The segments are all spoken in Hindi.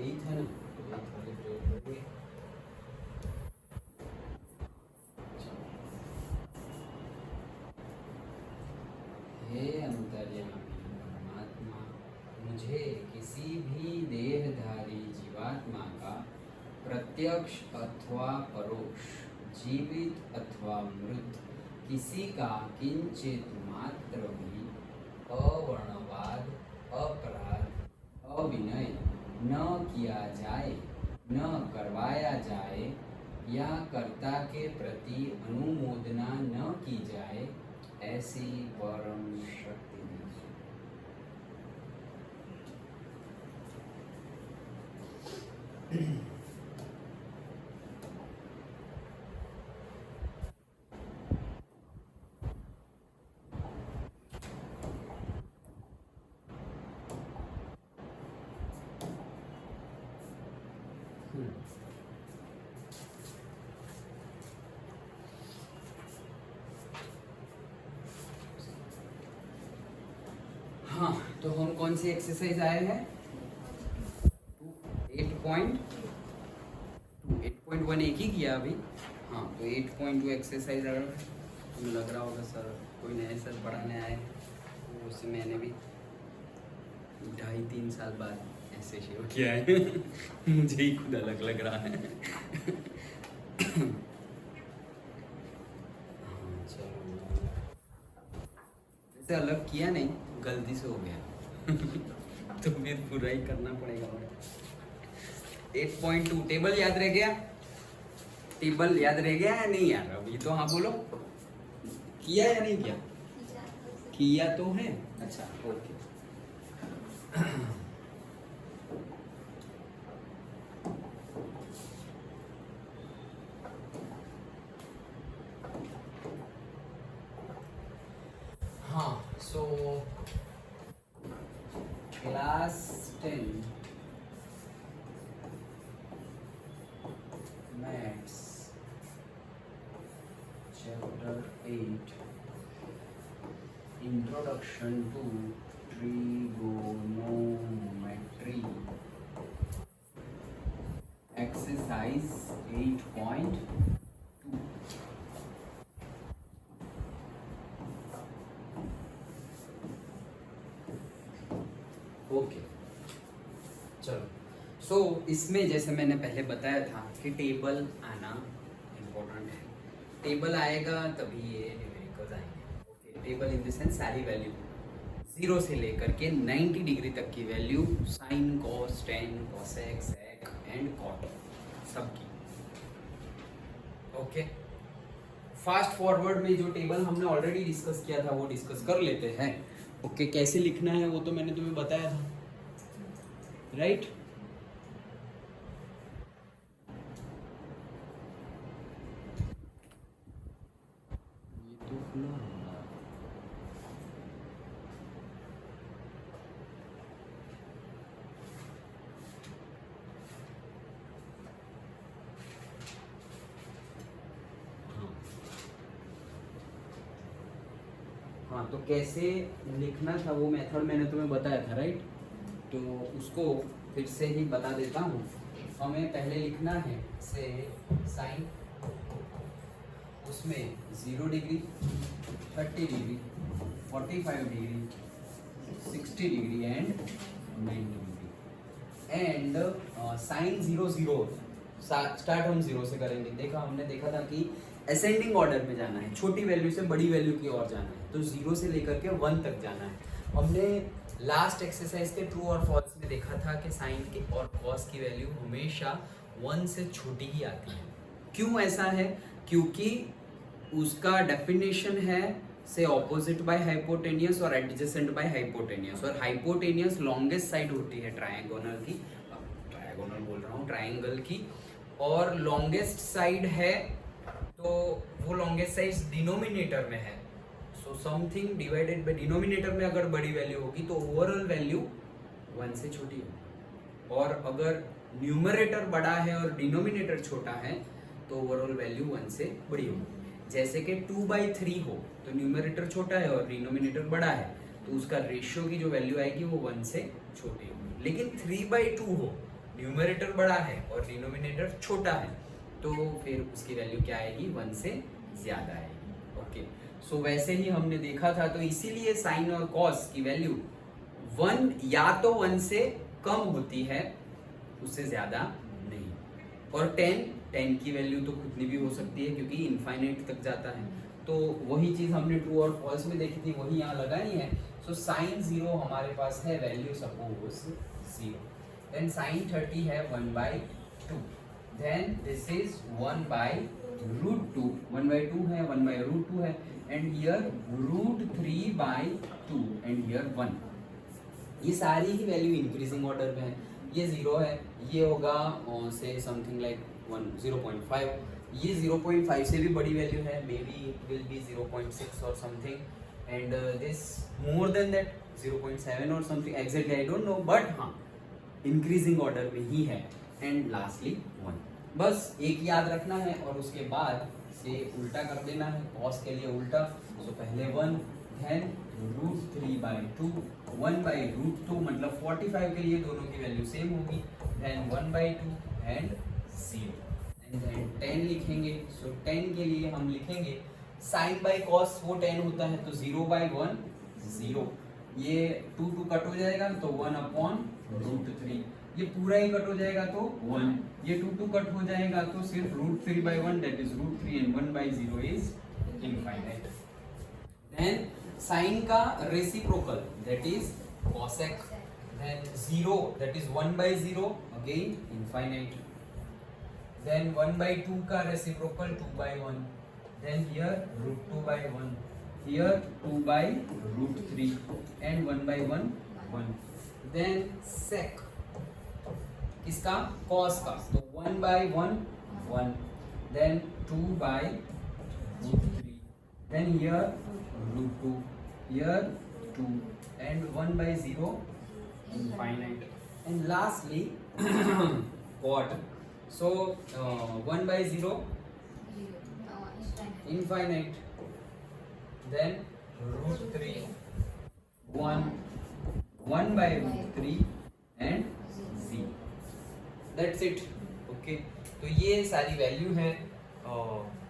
8 है ना, तो 8 वाले प्रयोग करेंगे। हे अंतर्यामी परमात्मा, मुझे किसी भी देहधारी जीवात्मा का प्रत्यक्ष अथवा परोक्ष, जीवित अथवा मृत, किसी का किंचित मात्र भी अवर्णवाद, अपराध, अविनय न किया जाए, न करवाया जाए, या कर्ता के प्रति अनुमोदना न की जाए, ऐसी परम शक्ति दीजिए। हाँ, तो हम कौन सी एक्सरसाइज आए हैं? 8.1 एक ही किया अभी। हाँ, तो 8.2 एक्सरसाइज अगर तुम्हें लग रहा होगा सर कोई नए सर पढ़ाने आए, तो उससे मैंने भी 2.5-3 साल बाद ऐसे शुरू किया है। मुझे ही खुद अलग लग रहा है। हाँ, चलो, वैसे अलग किया नहीं, गलती से हो गया। तो फिर पूरा ही करना पड़ेगा। 8.2 टेबल याद रह गया? टेबल याद रह गया या नहीं यार? अभी तो हाँ बोलो, किया या नहीं किया? किया तो है। अच्छा, ओके। हाँ, so class 10 maths chapter 8 introduction to trigonometry exercise 8.2। Okay, चलो। सो इसमें जैसे मैंने पहले बताया था कि टेबल आना इम्पोर्टेंट है। टेबल आएगा तभी ये न्यूमेरिकल्स आएंगे। Okay, table in the sense सारी वैल्यू 0 से लेकर के 90 डिग्री तक की value, sine, cos, tan, cosec, sec and cot सबकी। ओके, फास्ट फॉरवर्ड में जो टेबल हमने ऑलरेडी डिस्कस किया था वो डिस्कस कर लेते हैं। ओके, कैसे लिखना है वो तो मैंने तुम्हें बताया था, राइट? ये तो खुला होगा। हाँ, तो कैसे लिखना था वो मेथड मैंने तुम्हें बताया था, राइट? तो उसको फिर से ही बता देता हूँ। हमें पहले लिखना है से साइन, उसमें 0 degree, 30 degree, 45 degree, 60 degree and 90 degree. And sine 0 0 start हम 0 से करेंगे। हमने देखा था कि असेंडिंग ऑर्डर में जाना है, छोटी वैल्यू से बड़ी वैल्यू की ओर जाना है, तो 0 से लेकर के 1 तक जाना है। हमने लास्ट एक्सरसाइज के ट्रू और फॉल्स में देखा था कि साइन के और कॉस की वैल्यू हमेशा 1 से छोटी ही आती है। क्यों ऐसा है? क्योंकि उसका डेफिनेशन है से ऑपोजिट बाय हाइपोटेनियस और एडजेसेंट बाय हाइपोटेनियस, और हाइपोटेनियस लॉन्गेस्ट साइड होती है ट्रायंगोनल की, ट्रायंगोनल बोल रहा हूँ, ट्रायंगल की, और लॉन्गेस्ट साइड है तो वो लॉन्गेस्ट साइड डिनोमिनेटर में है। So something divided by denominator में अगर बड़ी वैल्यू होगी तो ओवरऑल वैल्यू 1 से छोटी होगी, और अगर न्यूमरेटर बड़ा है और डिनोमिनेटर छोटा है तो ओवरऑल वैल्यू 1 से बड़ी होगी। जैसे कि 2/3 हो तो न्यूमरेटर छोटा है और डिनोमिनेटर बड़ा है, तो उसका रेशियो की जो वैल्यू आएगी वो 1 से छोटी होगी। लेकिन 3/2 हो न्यूमरेटर बड़ा है और डिनोमिनेटर छोटा है तो फिर उसकी वैल्यू क्या आएगी, 1 से ज्यादा आएगी। ओके, सो वैसे ही हमने देखा था, तो इसीलिए साइन और कॉस की वैल्यू 1 या तो 1 से कम होती है, उससे ज्यादा नहीं। और 10 की वैल्यू तो कितनी भी हो सकती है क्योंकि इनफाइनाइट तक जाता है। तो वही चीज हमने ट्रू और फॉल्स में देखी थी, वही यहाँ लगानी है। सो साइन 0 हमारे पास है वैल्यू सपोज 0, देन साइन 30 है 1/2, देन दिस इज 1/√2, 1/2 है, 1/√2 है, एंड हियर √3/2 एंड हियर 1। ये सारी ही वैल्यू इंक्रीजिंग ऑर्डर में है। ये 0 है, ये होगा से समथिंग लाइक 0.5, ये 0.5 से भी बड़ी वैल्यू है, may be it will be 0.6 और something, and this more than that 0.7 और something, exactly I don't know, but हाँ इंक्रीजिंग ऑर्डर में ही है। एंड लास्टली 1, बस एक याद रखना है और उसके बाद से उल्टा कर देना है, कॉस के लिए उल्टा। तो पहले 1, देन √3/2, 1/√2 मतलब 45 के लिए दोनों की वैल्यू सेम होगी, देन 1/2 एंड 0, एंड देन 10 लिखेंगे। सो 10 के लिए हम लिखेंगे साइन बाई कॉस, वो 10 होता है तो 0/1 0, ये 2 कट हो जाएगा तो 1/√3, ये पूरा ही कट हो जाएगा तो 1, ये 2 कट हो जाएगा तो सिर्फ √3/1 that is √3 and 1/0 is infinite. Then sine का reciprocal that is cosec, then 0 that is 1/0 again infinite, then 1/2 का reciprocal 2/1, then here √2/1, here 2/√3 and 1/1 1, then sec किसका, cos का, तो 1/1 1, then 2/√3, then here √2, here 2 and 1/0 infinite, and lastly what, so 1/0 infinite, then √3 1, 1/√3 and 0, that's it। okay, तो ये सारी वैल्यू है।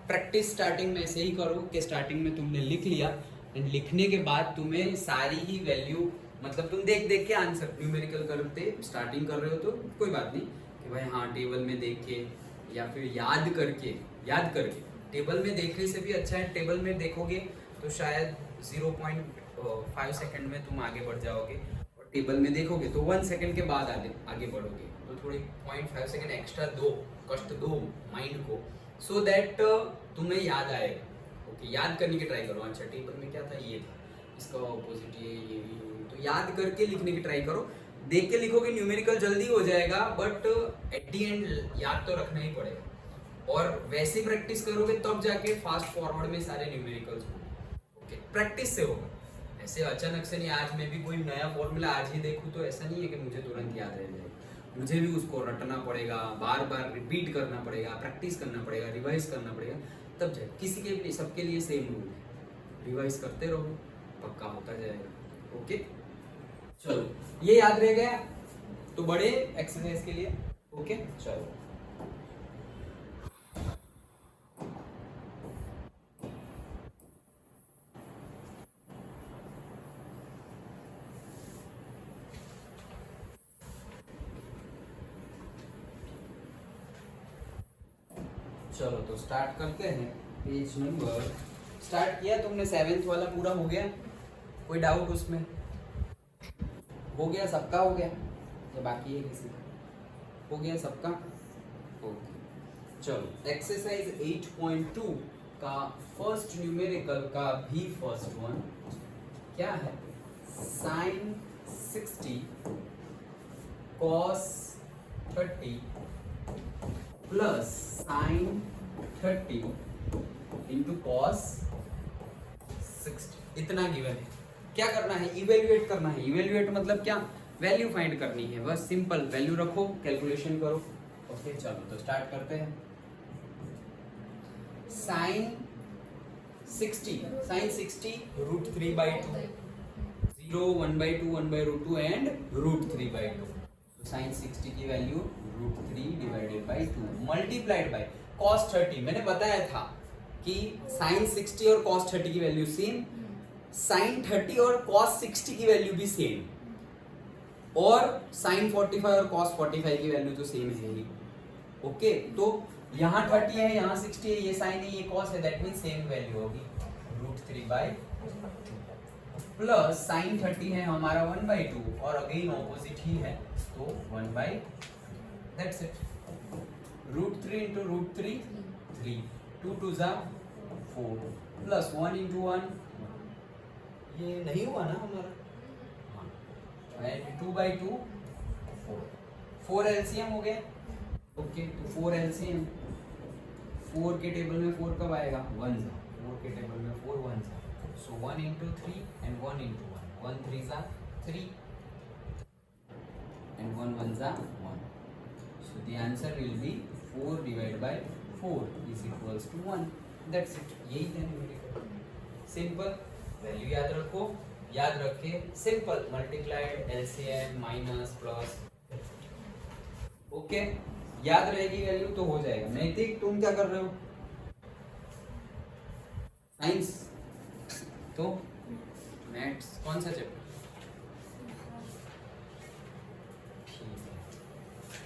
प्रैक्टिस स्टार्टिंग में ऐसे ही करो कि स्टार्टिंग में तुमने लिख लिया, एंड लिखने के बाद तुम्हें सारी ही वैल्यू, मतलब तुम देख देख के आंसर न्यूमेरिकल करते, स्टार्टिंग कर रहे हो तो कोई बात नहीं कि भाई हाँ टेबल में देख के या फिर याद करके टेबल में देखने से भी अच्छा है। टेबल में देखोगे तो शायद 0.5 सेकंड में तुम आगे बढ़ जाओगे, और टेबल में देखोगे तो 1 सेकंड के बाद आगे बढ़ोगे, तो थोड़ी 0.5 सेकंड एक्स्ट्रा कष्ट दो माइंड को, सो दैट तुम्हें याद आएगा। ओके, याद करने की ट्राई करो। अच्छा टेबल में क्या था, ये था, इसका ऑपोजिट ये, तो याद करके लिखने की ट्राई करो। देख के लिखोगे न्यूमेरिकल जल्दी हो जाएगा, बट एट दी एंड याद तो रखना ही पड़ेगा, और वैसे प्रैक्टिस करोगे तब जाके फास्ट फॉरवर्ड में सारे न्यूमेरिकल्स होंगे। ओके, प्रैक्टिस से होगा, ऐसे अचानक से नहीं। आज मैं भी कोई नया फॉर्मूला आज ही देखूँ तो ऐसा नहीं है कि मुझे तुरंत याद रह जाए, मुझे भी उसको रटना पड़ेगा, बार बार रिपीट करना पड़ेगा, प्रैक्टिस करना पड़ेगा, रिवाइज करना पड़ेगा, तब जाए। किसी के लिए, सबके लिए सेम रूल है, रिवाइज करते रहो, पक्का होता जाएगा। ओके, चलो ये याद रह गया तो बड़े एक्सरसाइज के लिए। ओके चलो, चलो तो स्टार्ट करते हैं। पेज नंबर स्टार्ट किया तुमने, 7th वाला पूरा हो गया, कोई डाउट उसमें? हो गया, सबका हो गया या बाकी है किसी का? हो गया सबका? ओके चलो, एक्सरसाइज 8.2 का फर्स्ट न्यूमेरिकल का भी फर्स्ट वन क्या है, sine 60 cos 30 plus sine 30 into cos 60, इतना गिवन है। क्या करना है, इवेल्युएट करना है। इवेल्युएट मतलब क्या, वैल्यू फाइंड करनी है, बस सिंपल वैल्यू रखो, कैलकुलेशन करो। ओके चलो तो स्टार्ट करते हैं। Sign 60 √3/2, 0 1/2 1/√2 and √3/2। साइन 60 की value √3 divided by 2 multiplied by cos 30। मैंने बताया था कि साइन 60 और cos 30 की वैल्यू सेम, साइन 30 और cos 60 की वैल्यू भी सेम, और साइन 45 और cos 45 की वैल्यू तो सेम है ही। ओके, तो यहाँ 30 है, यहाँ 60 है, ये साइन है, ये cos है, दैट मीन्स सेम वैल्यू होगी √3 बाई प्लस साइन 30 है हमारा 1/2 और अगेन ऑपोजिट ही है तो 1/, दैट्स इट। √3 into √3 3, 2 2 जा 4 प्लस 1 into 1, ये नहीं हुआ ना हमारा, हाँ, 2/2 4, 4 एलसीएम हो गया। ओके, तो 4 एलसीएम, 4 के टेबल में 4 कब आएगा, 1 जा, 4 के टेबल में 4 1 जा, so 1 into 3 and 1 into 1, 1 3 जा 3 and 1 1 जा 1, so the answer will be 4 divided by 4 is equals to 1, that's it। यही था न्यूमेरिकल, सिंपल, वैल्यू याद रखो, याद रखे simple, multiplied, LCM, minus, plus, okay, याद रहेगी वैल्यू तो हो जाएगा। नैतिक तुम क्या कर रहे हो, साइंस, तो मैथ्स कौन सा चैप्टर,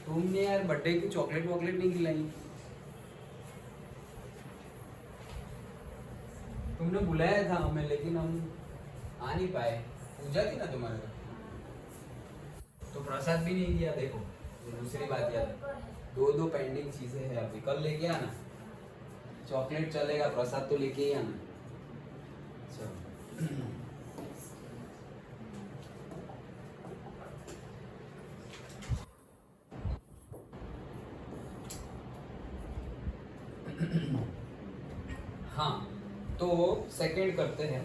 तुमने यार बर्थडे की चॉकलेट वॉकलेट नहीं खिलाई, तुमने बुलाया था हमें लेकिन हम आ नहीं पाए, पूजा थी ना तुम्हारे, तो प्रसाद भी नहीं दिया। देखो दूसरी बात याद, दो पेंडिंग चीजें हैं, अभी कल लेके आना, चॉकलेट चलेगा, प्रसाद तो लेके ही आना। चलो हाँ, तो सेकंड करते हैं,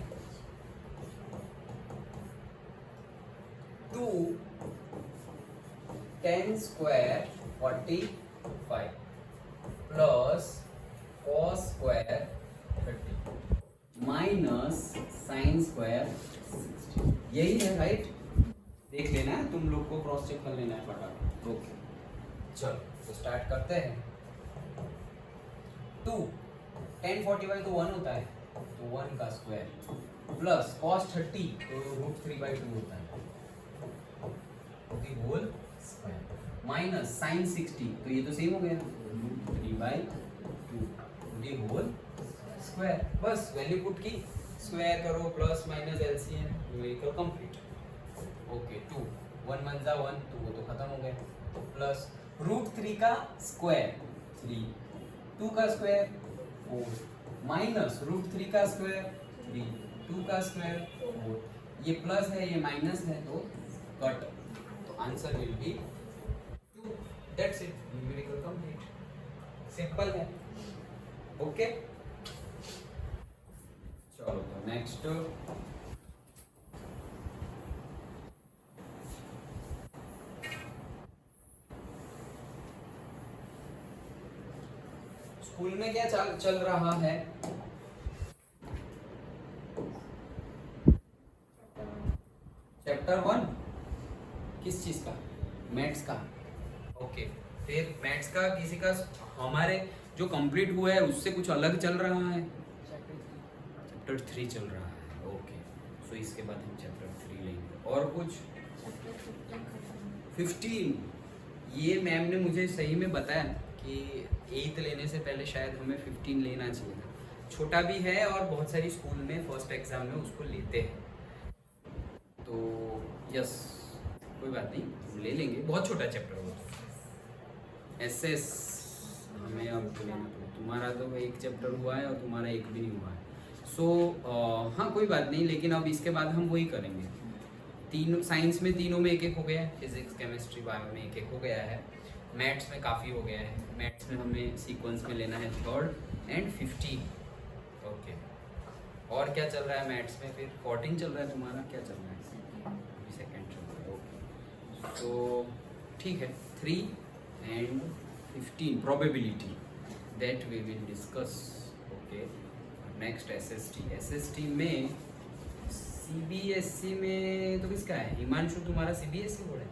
2 10 square 45 plus cos square 30 minus sine square 60, यही है राइट। देख लेना है, तुम लोग को क्रॉस चेक कर लेना है फटाफट। ओके चलो तो स्टार्ट करते हैं। 2 10 45 तो 1 होता है, तो 1 का स्क्वायर प्लस cos 30 तो √3/2 होता है, होल स्क्वायर माइनस साइन 60 तो ये तो सेम हो गया √3/2 होल स्क्वायर। बस वैल्यू पुट की, स्क्वायर करो, plus minus LCM, numerical complete. Okay, 2 1 1 जा 1 तो वो तो खत्म हो गया, प्लस √3 का स्क्वायर 3, 2 का स्क्वायर 4 माइनस √3 का स्क्वायर 3, 2 का स्क्वायर 4, ये प्लस है ये माइनस है तो कट, तो answer will be 2, that's it, numerical complete, simple है। ओके चलो तो नेक्स्ट, स्कूल में क्या चल रहा है, चैप्टर 1 किस चीज का, मैथ्स का। ओके, फिर मैथ्स का किसी का हमारे जो कंप्लीट हुआ है उससे कुछ अलग चल रहा है, चैप्टर 3 चल रहा है। ओके, सो इसके बाद हम चैप्टर 3 लेंगे, और कुछ 15, ये मैम ने मुझे सही में बताया कि 8 लेने से पहले शायद हमें 15 लेना चाहिए था, छोटा भी है और बहुत सारी स्कूल में फर्स्ट एग्जाम में उसको लेते हैं, तो यस कोई बात नहीं ले लेंगे, बहुत छोटा चैप्टर होगा। एसएस हमें अब लेना पड़ेगा, तुम्हारा तो एक चैप्टर हुआ है और तुम्हारा एक भी नहीं हुआ है, सो हाँ कोई बात नहीं, लेकिन अब इसके बाद हम वही करेंगे, तीनों साइंस में तीनों में एक एक हो गया है, फिजिक्स केमिस्ट्री बायो में एक एक हो गया है, मैथ्स में काफ़ी हो गया है, मैथ्स में हमें सीक्वेंस में लेना है 3rd and 15। ओके, और क्या चल रहा है मैथ्स में, फिर 14 चल रहा है तुम्हारा, क्या चल रहा है, सेकंड चल रहा है। ओके, तो ठीक है, 3 and 15 probability that we will discuss. Okay, next SST में सीबीएसई में तो किसका है, हिमांशु तुम्हारा सीबीएसई बोर्ड है,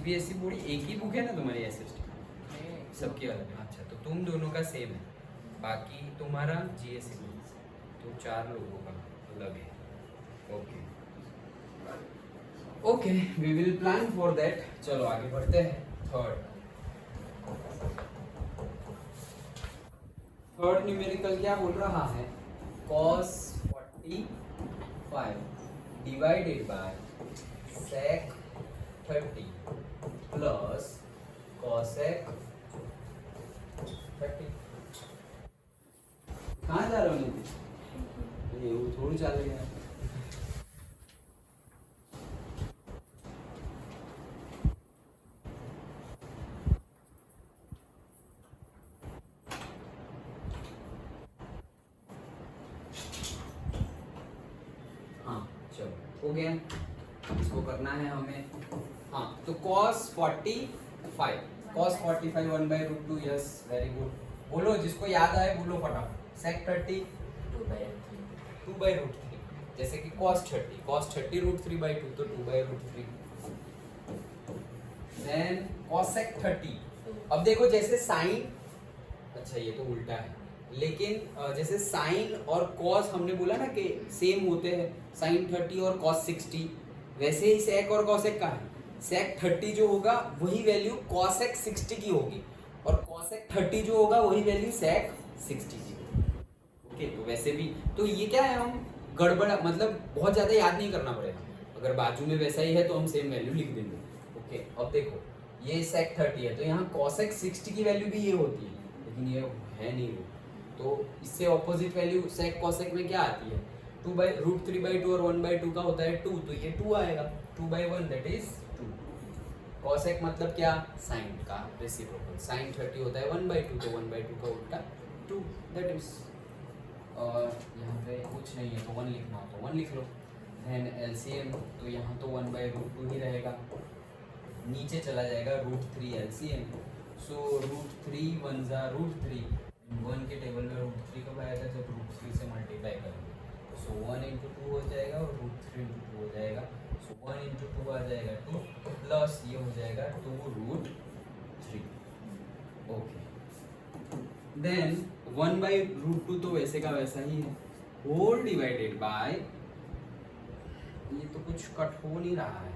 सीबीएसई बोर्ड एक ही बुक है ना तुम्हारी एसएसटी? सबकी अलग है। अच्छा, तो तुम दोनों का सेम है, बाकी तुम्हारा जीएसई तो 4 लोगों का अलग है। Okay okay, we will plan for that. चलो आगे बढ़ते हैं। थर्ड न्यूमेरिकल क्या बोल रहा है? cos 45 divided by sec 30 plus cosec 30। कहाँ जा रहे हो नीतीश? ये वो थोड़ी चलेगा। हाँ चलो हो गया, इसको करना है हमें। हाँ तो cos 45 1 by root 2। Yes very good, बोलो जिसको याद आए बोलो फटाफट। sec 30 2 by रूट 3, जैसे कि cos 30 रूट 3 by 2 तो 2 by रूट 3। Then cosec 30। अब देखो जैसे साइन, अच्छा ये तो उल्टा है, लेकिन जैसे साइन और कॉस हमने बोला ना कि सेम होते हैं, साइन 30 और कॉस 60, वैसे ही सेक और कॉसेक का है। सेक 30 जो होगा वही वैल्यू कॉसेक 60 की होगी, और कॉसेक 30 जो होगा वही वैल्यू सेक 60 की होगी। ओके, तो वैसे भी तो ये क्या है, हम गड़बड़ मतलब बहुत ज़्यादा याद नहीं करना पड़ेगा, अगर बाजू में वैसा ही है तो हम सेम वैल्यू लिख देंगे। ओके, अब देखो ये सेक 30 है तो यहाँ कॉसेक 60 की वैल्यू भी ये होती है, लेकिन ये है नहीं वो, तो इससे ऑपोजिट वैल्यू सेक कॉसेक में क्या आती है? 2 by रूट 3 by 2 और 1 by 2 का होता है 2, तो ये 2 आएगा। 2 by 1 दैट इज 2। कॉसेक मतलब क्या? साइन का रेसिप्रोकल। साइन 30 होता है 1 by 2, तो 1 by 2 का उल्टा 2 दैट इज। और यहाँ पे कुछ नहीं है तो 1 लिखना हो तो 1 लिख लो। देन एलसीएम, तो यहाँ तो 1 by रूट 2 ही रहेगा, नीचे चला जाएगा रूट 3 एलसीएम। सो रूट 3 1 जा रूट 3, 1 के टेबल में रूट 3 कब आएगा? जब रूट 3 से मल्टीप्लाई करेंगे। सो 1 इंटू 2 हो जाएगा और रूट 3 इंटू 2 हो जाएगा। सो 1 इंटू 2 आ जाएगा 2, प्लस ये हो जाएगा 2 root 3। Okay, then 1 by root 2 तो वैसे का वैसा ही है, होल डिवाइडेड बाय, ये तो कुछ कट हो नहीं रहा है,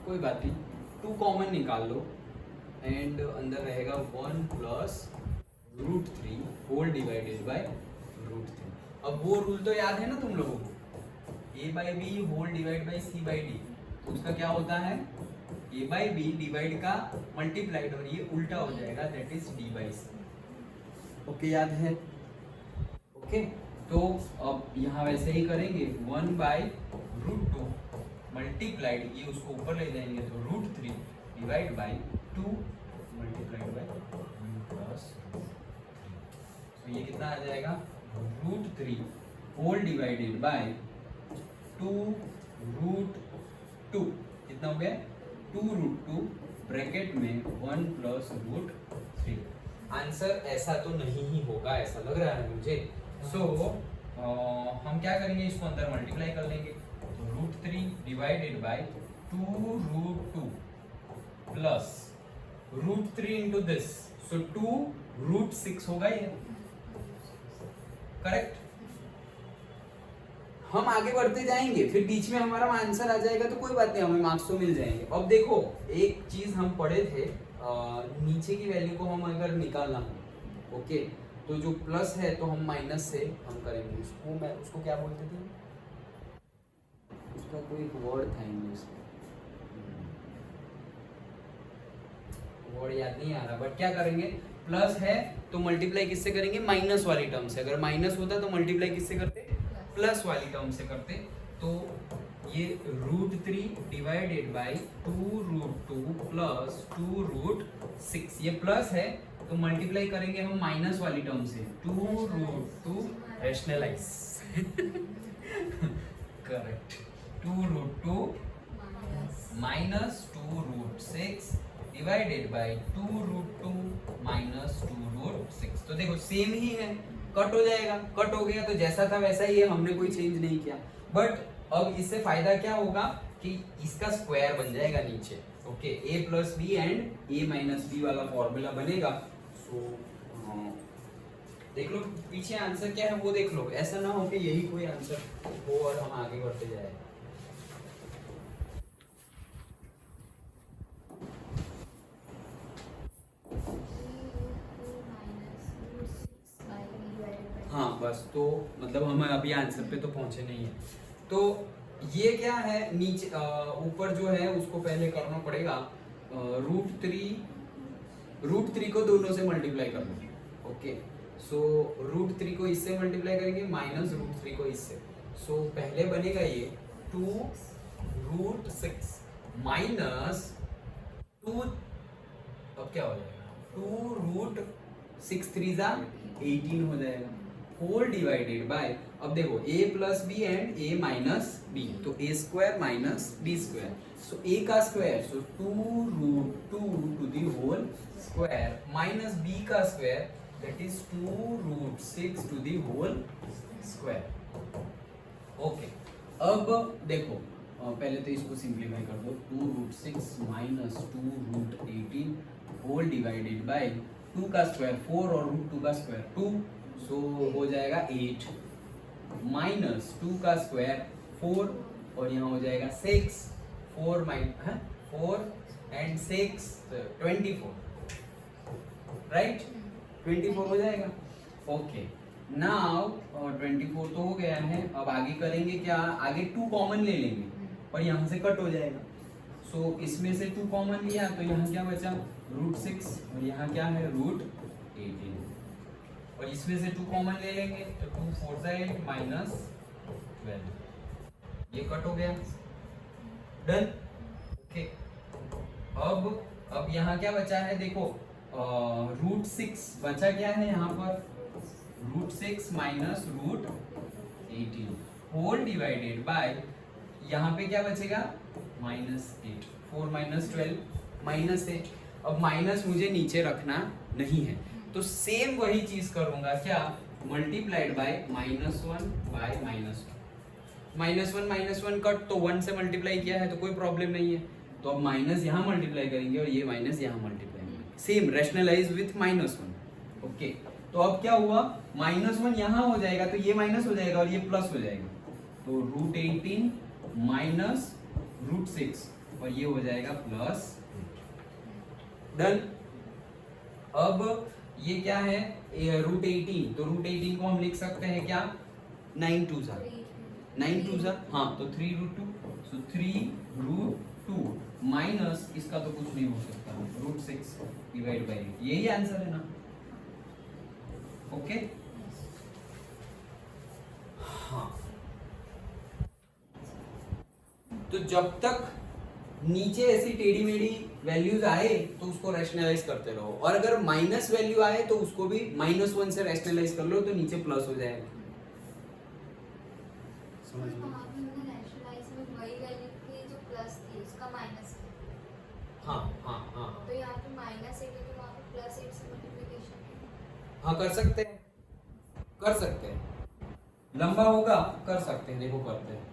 कोई बात नहीं, 2 कॉमन निकाल लो एंड अंदर रहेगा 1 plus root 3 whole divided by root 3। अब वो रूल तो याद है ना तुम लोगों को, a by B whole divide by C by D, तो उसका क्या होता है? a बाई बी डिवाइड का मल्टीप्लाइड, और ये उल्टा हो जाएगा that is d by C. Okay, याद है? ओके, तो अब यहाँ वैसे ही करेंगे, 1 बाई रूट 2 मल्टीप्लाइड, ये उसको ऊपर ले जाएंगे तो root 3 divide by 2 multiplied by 1 plus 3। तो ये कितना आ जाएगा? Root 3 whole divided by 2 root 2, कितना हो गया? 2 रूट 2 ब्रैकेट में 1 प्लस रूट 3। आंसर ऐसा तो नहीं ही होगा, ऐसा लग रहा है मुझे। सो हम क्या करेंगे, इसको अंदर मल्टीप्लाई कर लेंगे, तो root 3 divided by 2 root 2 plus root 3 into this, so 2 root 6 होगा ये, करेक्ट। हम आगे बढ़ते जाएंगे, फिर बीच में हमारा आंसर आ जाएगा तो कोई बात नहीं, हमें मार्क्स तो मिल जाएंगे। अब देखो एक चीज हम पढ़े थे, नीचे की वैल्यू को हम अगर निकालना हो, ओके, तो जो प्लस है तो हम माइनस से हम करेंगे उसको, मैं उसको क्या बोलते थे, उसका कोई एक वर्ड था इंग्लिश में, वर्ड याद नहीं आ रहा, बट क्या करेंगे, प्लस है तो मल्टीप्लाई किससे करेंगे? माइनस वाली टर्म से। अगर माइनस होता तो मल्टीप्लाई किससे करते? प्लस वाली टर्म से करते। तो ये root 3 divided by 2 root 2 plus 2 root 6, ये प्लस है तो मल्टीप्लाई करेंगे हम माइनस वाली टर्म से, 2 root 2 rationalise correct, 2 root 2 minus 2 root 6 divided by 2 root 2 minus 2 root 6। तो देखो सेम ही है, कट हो जाएगा, कट हो गया तो जैसा था वैसा ही है, हमने कोई चेंज नहीं किया। बट अब इससे फायदा क्या होगा कि इसका स्क्वायर बन जाएगा नीचे। Okay, a plus B and a minus B वाला फॉर्मूला बनेगा। सो देख लो पीछे आंसर क्या है वो देख लो, ऐसा ना हो कि यही कोई आंसर हो और हम आगे बढ़ते जाए। हाँ बस, तो मतलब हम अभी आंसर पे तो पहुंचे नहीं है। तो ये क्या है, नीचे ऊपर जो है उसको पहले करना पड़ेगा, रूट थ्री को दोनों से मल्टीप्लाई कर लो। ओके, सो रूट थ्री को इससे मल्टीप्लाई करेंगे माइनस रूट थ्री को इससे। सो पहले बनेगा ये 2√6 माइनस 2, अब क्या हो जाएगा 2√6 3 जा 18 हो जाएगा, होल डिवाइडेड बाय, अब देखो a plus B and a minus B, तो a square minus b square, so a का square, so 2√2 to the whole square minus b का square that is 2√6 to the whole square. Okay, अब देखो पहले तो इसको सिंप्लीफाई कर दो, 2√6 माइनस 2√18 होल डिवाइडेड बाय 2 का स्क्वायर 4 और √2 का स्क्वायर 2, सो हो जाएगा 8 माइनस 2 का स्क्वायर 4 और यहाँ हो जाएगा 6, 4 एंड 6 24, राइट, 24 हो जाएगा। ओके, नाउ 24 तो हो गया है, अब आगे करेंगे क्या, आगे 2 कॉमन ले लेंगे और यहाँ से कट हो जाएगा। सो इसमें से 2 कॉमन लिया तो यहाँ क्या बचा √6 और यहाँ क्या है √18, और इसमें से 2 कॉमन ले लेंगे तो 2 4 8 माइनस 12, ये कट हो गया, डन। ओके, अब यहाँ क्या बचा है देखो, √6 बचा क्या है यहाँ पर, √6 माइनस √18 होल डिवाइडेड बाय, यहाँ पे क्या बचेगा -8, 4 माइनस 12 -8। अब माइनस मुझे नीचे रखना नहीं है तो सेम वही चीज करूंगा, क्या, मल्टीप्लाइड बाय -1 बाय -1 -1 कट, तो 1 से मल्टीप्लाई किया है तो कोई प्रॉब्लम नहीं है, तो अब माइनस यहाँ मल्टीप्लाई करेंगे और ये माइनस यहाँ मल्टीप्लाई करेंगे, सेम रैशनलाइज विथ -1। ओके, तो अब क्या हुआ, -1 यहाँ हो जाएगा तो ये माइनस हो जाएगा और ये प्लस हो जाएगा, तो √18 माइनस √6 और ये हो जाएगा प्लस, डन। अब ये क्या है √18, तो √18 को हम लिख सकते हैं क्या, 9 2 जा, हाँ तो 3√2, सो 3√2 माइनस इसका तो कुछ नहीं हो सकता √6 डिवाइड बाय 8, यही आंसर है ना। ओके, हाँ, तो जब तक नीचे ऐसी टेढ़ी मेढ़ी वैल्यूज आए तो उसको रैशनलाइज करते रहो, और अगर माइनस वैल्यू आए तो उसको भी -1 से रैशनलाइज कर लो तो नीचे प्लस हो जाएगा, समझ में। हाँ तो यहाँ पे -8 है तो वहाँ पे +8 से मल्टीप्लिकेशन, हाँ कर सकते हैं, लंबा होगा कर सकते हैं, देखो करते हैं,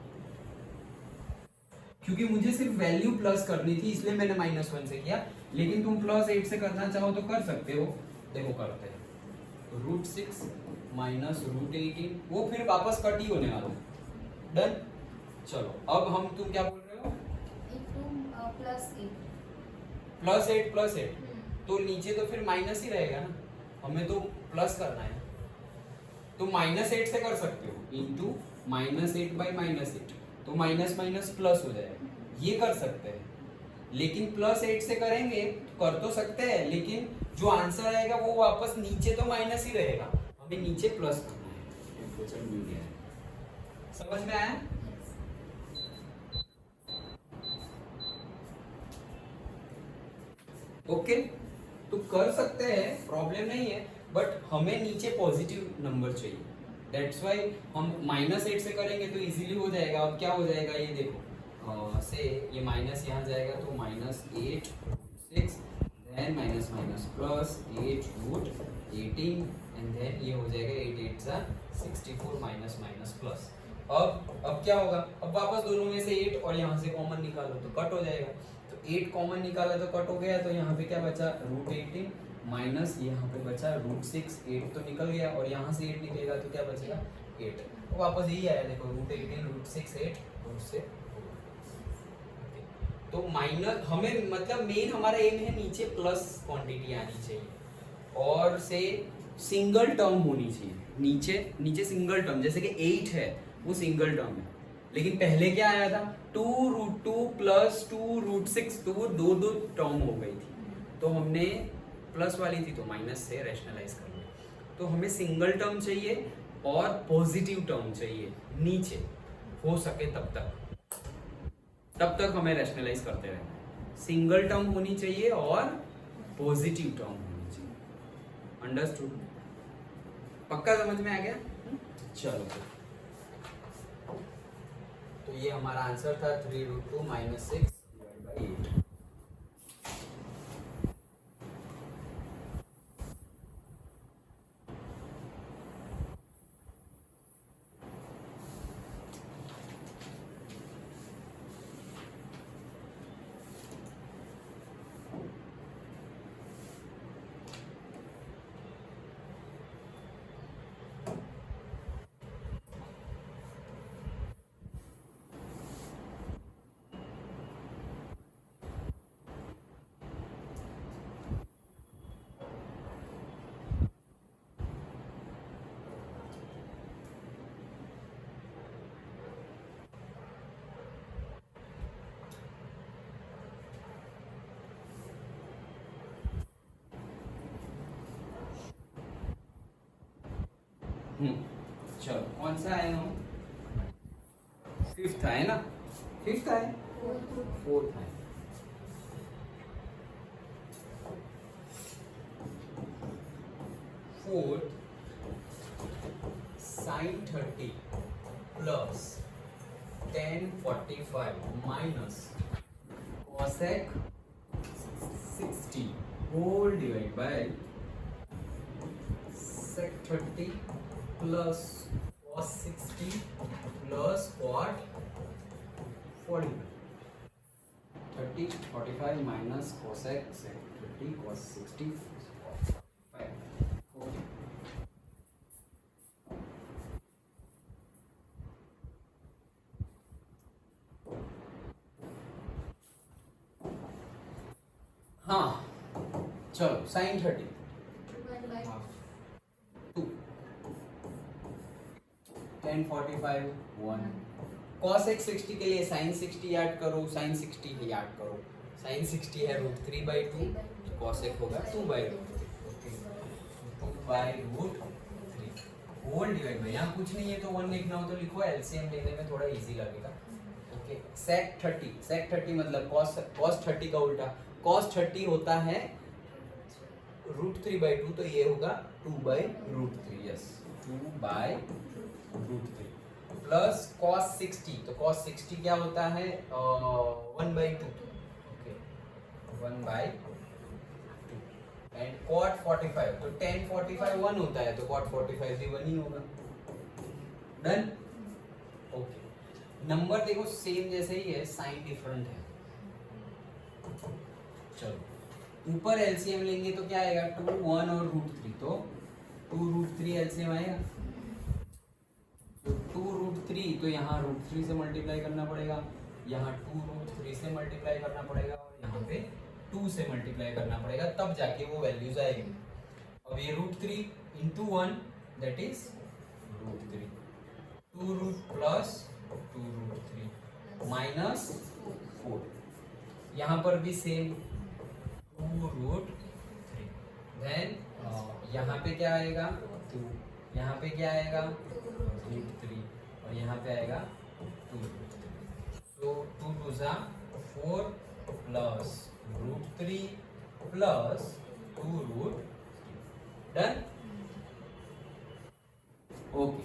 क्योंकि मुझे सिर्फ वैल्यू प्लस करनी थी इसलिए मैंने -1 से किया, लेकिन तुम +8 से करना चाहो तो कर सकते हो, देखो करते हैं, √6 माइनस √18 वो फिर वापस कट ही होने वाला है, डन। चलो अब हम, तुम क्या बोल रहे हो, +8 तो नीचे तो फिर माइनस ही रहेगा ना, हमें तो प्लस करना है, तो -8 से कर सकते हो, इंटू -8 बाई -8, तो माइनस माइनस प्लस हो जाएगा, ये कर सकते हैं, लेकिन +8 से करेंगे तो कर तो सकते हैं, लेकिन जो आंसर आएगा वो वापस नीचे तो माइनस ही रहेगा, हमें नीचे प्लस करना है, समझ में आया। ओके, तो कर सकते हैं, प्रॉब्लम नहीं है, बट हमें नीचे पॉजिटिव नंबर चाहिए, दैट्स व्हाई हम -8 से करेंगे तो इजीली हो जाएगा। अब क्या हो जाएगा ये देखो, से ये माइनस यहाँ जाएगा तो -8 6 then minus plus 8 √18 and then ये हो जाएगा 8 8 64 माइनस प्लस, अब क्या होगा, अब वापस दोनों में से 8 और यहाँ से कॉमन निकालो तो कट हो जाएगा। तो 8 कॉमन निकाला तो कट हो गया, तो यहाँ पे क्या बचा √18 माइनस यहाँ पे बचा √6। 8 तो निकल गया और यहाँ से 8 निकलेगा तो क्या बचेगा 8। तो वापस यही आया, देखो √18 √6 8 और उससे तो माइनस, हमें मतलब मेन हमारा एम है नीचे प्लस क्वांटिटी आनी चाहिए और से सिंगल टर्म होनी चाहिए। नीचे सिंगल टर्म, जैसे कि 8 है वो सिंगल टर्म है, लेकिन पहले क्या आया था 2√2 प्लस 2√6, तो वो दो टर्म हो गई थी, तो हमने प्लस वाली थी तो माइनस से रैशनलाइज कर लिया। तो हमें सिंगल टर्म चाहिए और पॉजिटिव टर्म चाहिए नीचे, हो सके तब तक हमें रैशनलाइज करते रहना। सिंगल टर्म होनी चाहिए और पॉजिटिव टर्म होनी चाहिए। अंडरस्टूड? पक्का समझ में आ गया? चलो, तो ये हमारा आंसर था 3√2 माइनस 6/8। चलो, कौन सा आया हूँ? 5th है ना? 5th है, 4th है। Fourth, sin 30 plus tan 45 minus cosec 60 whole divide by sec 30 plus cos 60 plus cot 45। 30 45 minus cosec sec 30 cos 60 5। हाँ चलो, sin 30 2 tan 45 1 cos 60 के लिए sin 60 याद करो, sin 60 याद करो, sin 60 है √3/2 तो cos होगा 2/√3 होल डिवाइड बाय, यहाँ कुछ नहीं है तो 1 लिखना हो तो लिखो, एलसीएम लेने में थोड़ा इजी लगेगा। ओके, sec 30 मतलब cos 30 का उल्टा, cos 30 होता है √3/2 तो ये होगा 2/√3। यस, 2/√3 प्लस cos 60, तो cos 60 क्या होता है 1/2। ओके, 1/2 एंड cot 45, तो tan 45 1 होता है तो cot 45 भी 1 ही होगा। डन? ओके, नंबर देखो सेम जैसे ही है, साइन डिफरेंट है। चलो, ऊपर एलसीएम लेंगे तो क्या आएगा 2 1 और √3, तो 2√3 एलसीएम आएगा, तो 2√3 तो यहाँ √3 से मल्टीप्लाई करना पड़ेगा, यहाँ 2√3 से मल्टीप्लाई करना पड़ेगा और यहाँ पे 2 से मल्टीप्लाई करना पड़ेगा, तब जाके वो वैल्यूज आएगी। अब ये √3 into 1 that is √3, 2 plus 2√3 minus 4, यहाँ पर भी सेम 2√3, देन यहाँ पे क्या आएगा 2, यहाँ पे क्या आएगा √3 और यहाँ पे आएगा 2√3, so 2 2 जा 4 प्लस √3 प्लस 2√3। डन? ओके,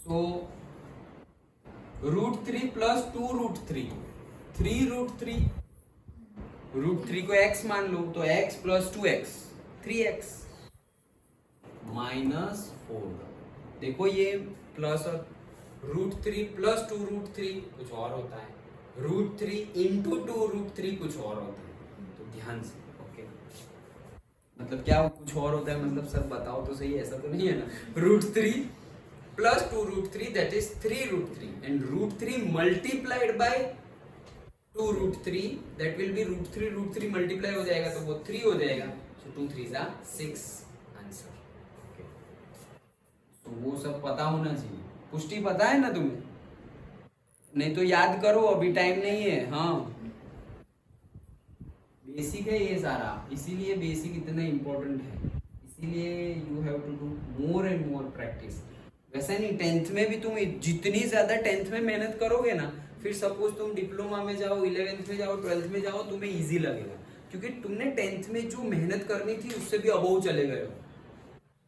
सो √3 प्लस 2√3 3√3, √3 को x मान लो तो x plus 2x 3x minus 4 देखो ये प्लस और √3 प्लस 2√3 कुछ और होता है, √3 इंटू 2√3 कुछ और होता है। तो ध्यान से, ओके, मतलब क्या कुछ और होता है, मतलब सर बताओ तो सही, ऐसा तो नहीं है ना। √3 plus 2√3 that is 3√3 and √3 multiplied by 2√3 that will be √3 multiply हो जाएगा तो वो 3 हो जाएगा, सो 2 3 जा 6 आंसर। ओके, तो वो सब पता होना चाहिए। पुष्टि पता है ना तुम्हें? नहीं तो याद करो, अभी टाइम नहीं है। हाँ, बेसिक है ये सारा, इसीलिए बेसिक इतना इम्पोर्टेंट है, इसीलिए you have to do more and more practice. वैसा नहीं, 10th में भी तुम जितनी ज्यादा 10th में मेहनत करोगे ना, फिर सपोज तुम डिप्लोमा में जाओ, 11th में जाओ, 12th में जाओ, तुम्हें इजी लगेगा, क्योंकि तुमने 10th में जो मेहनत करनी थी उससे भी अबव चले गए हो,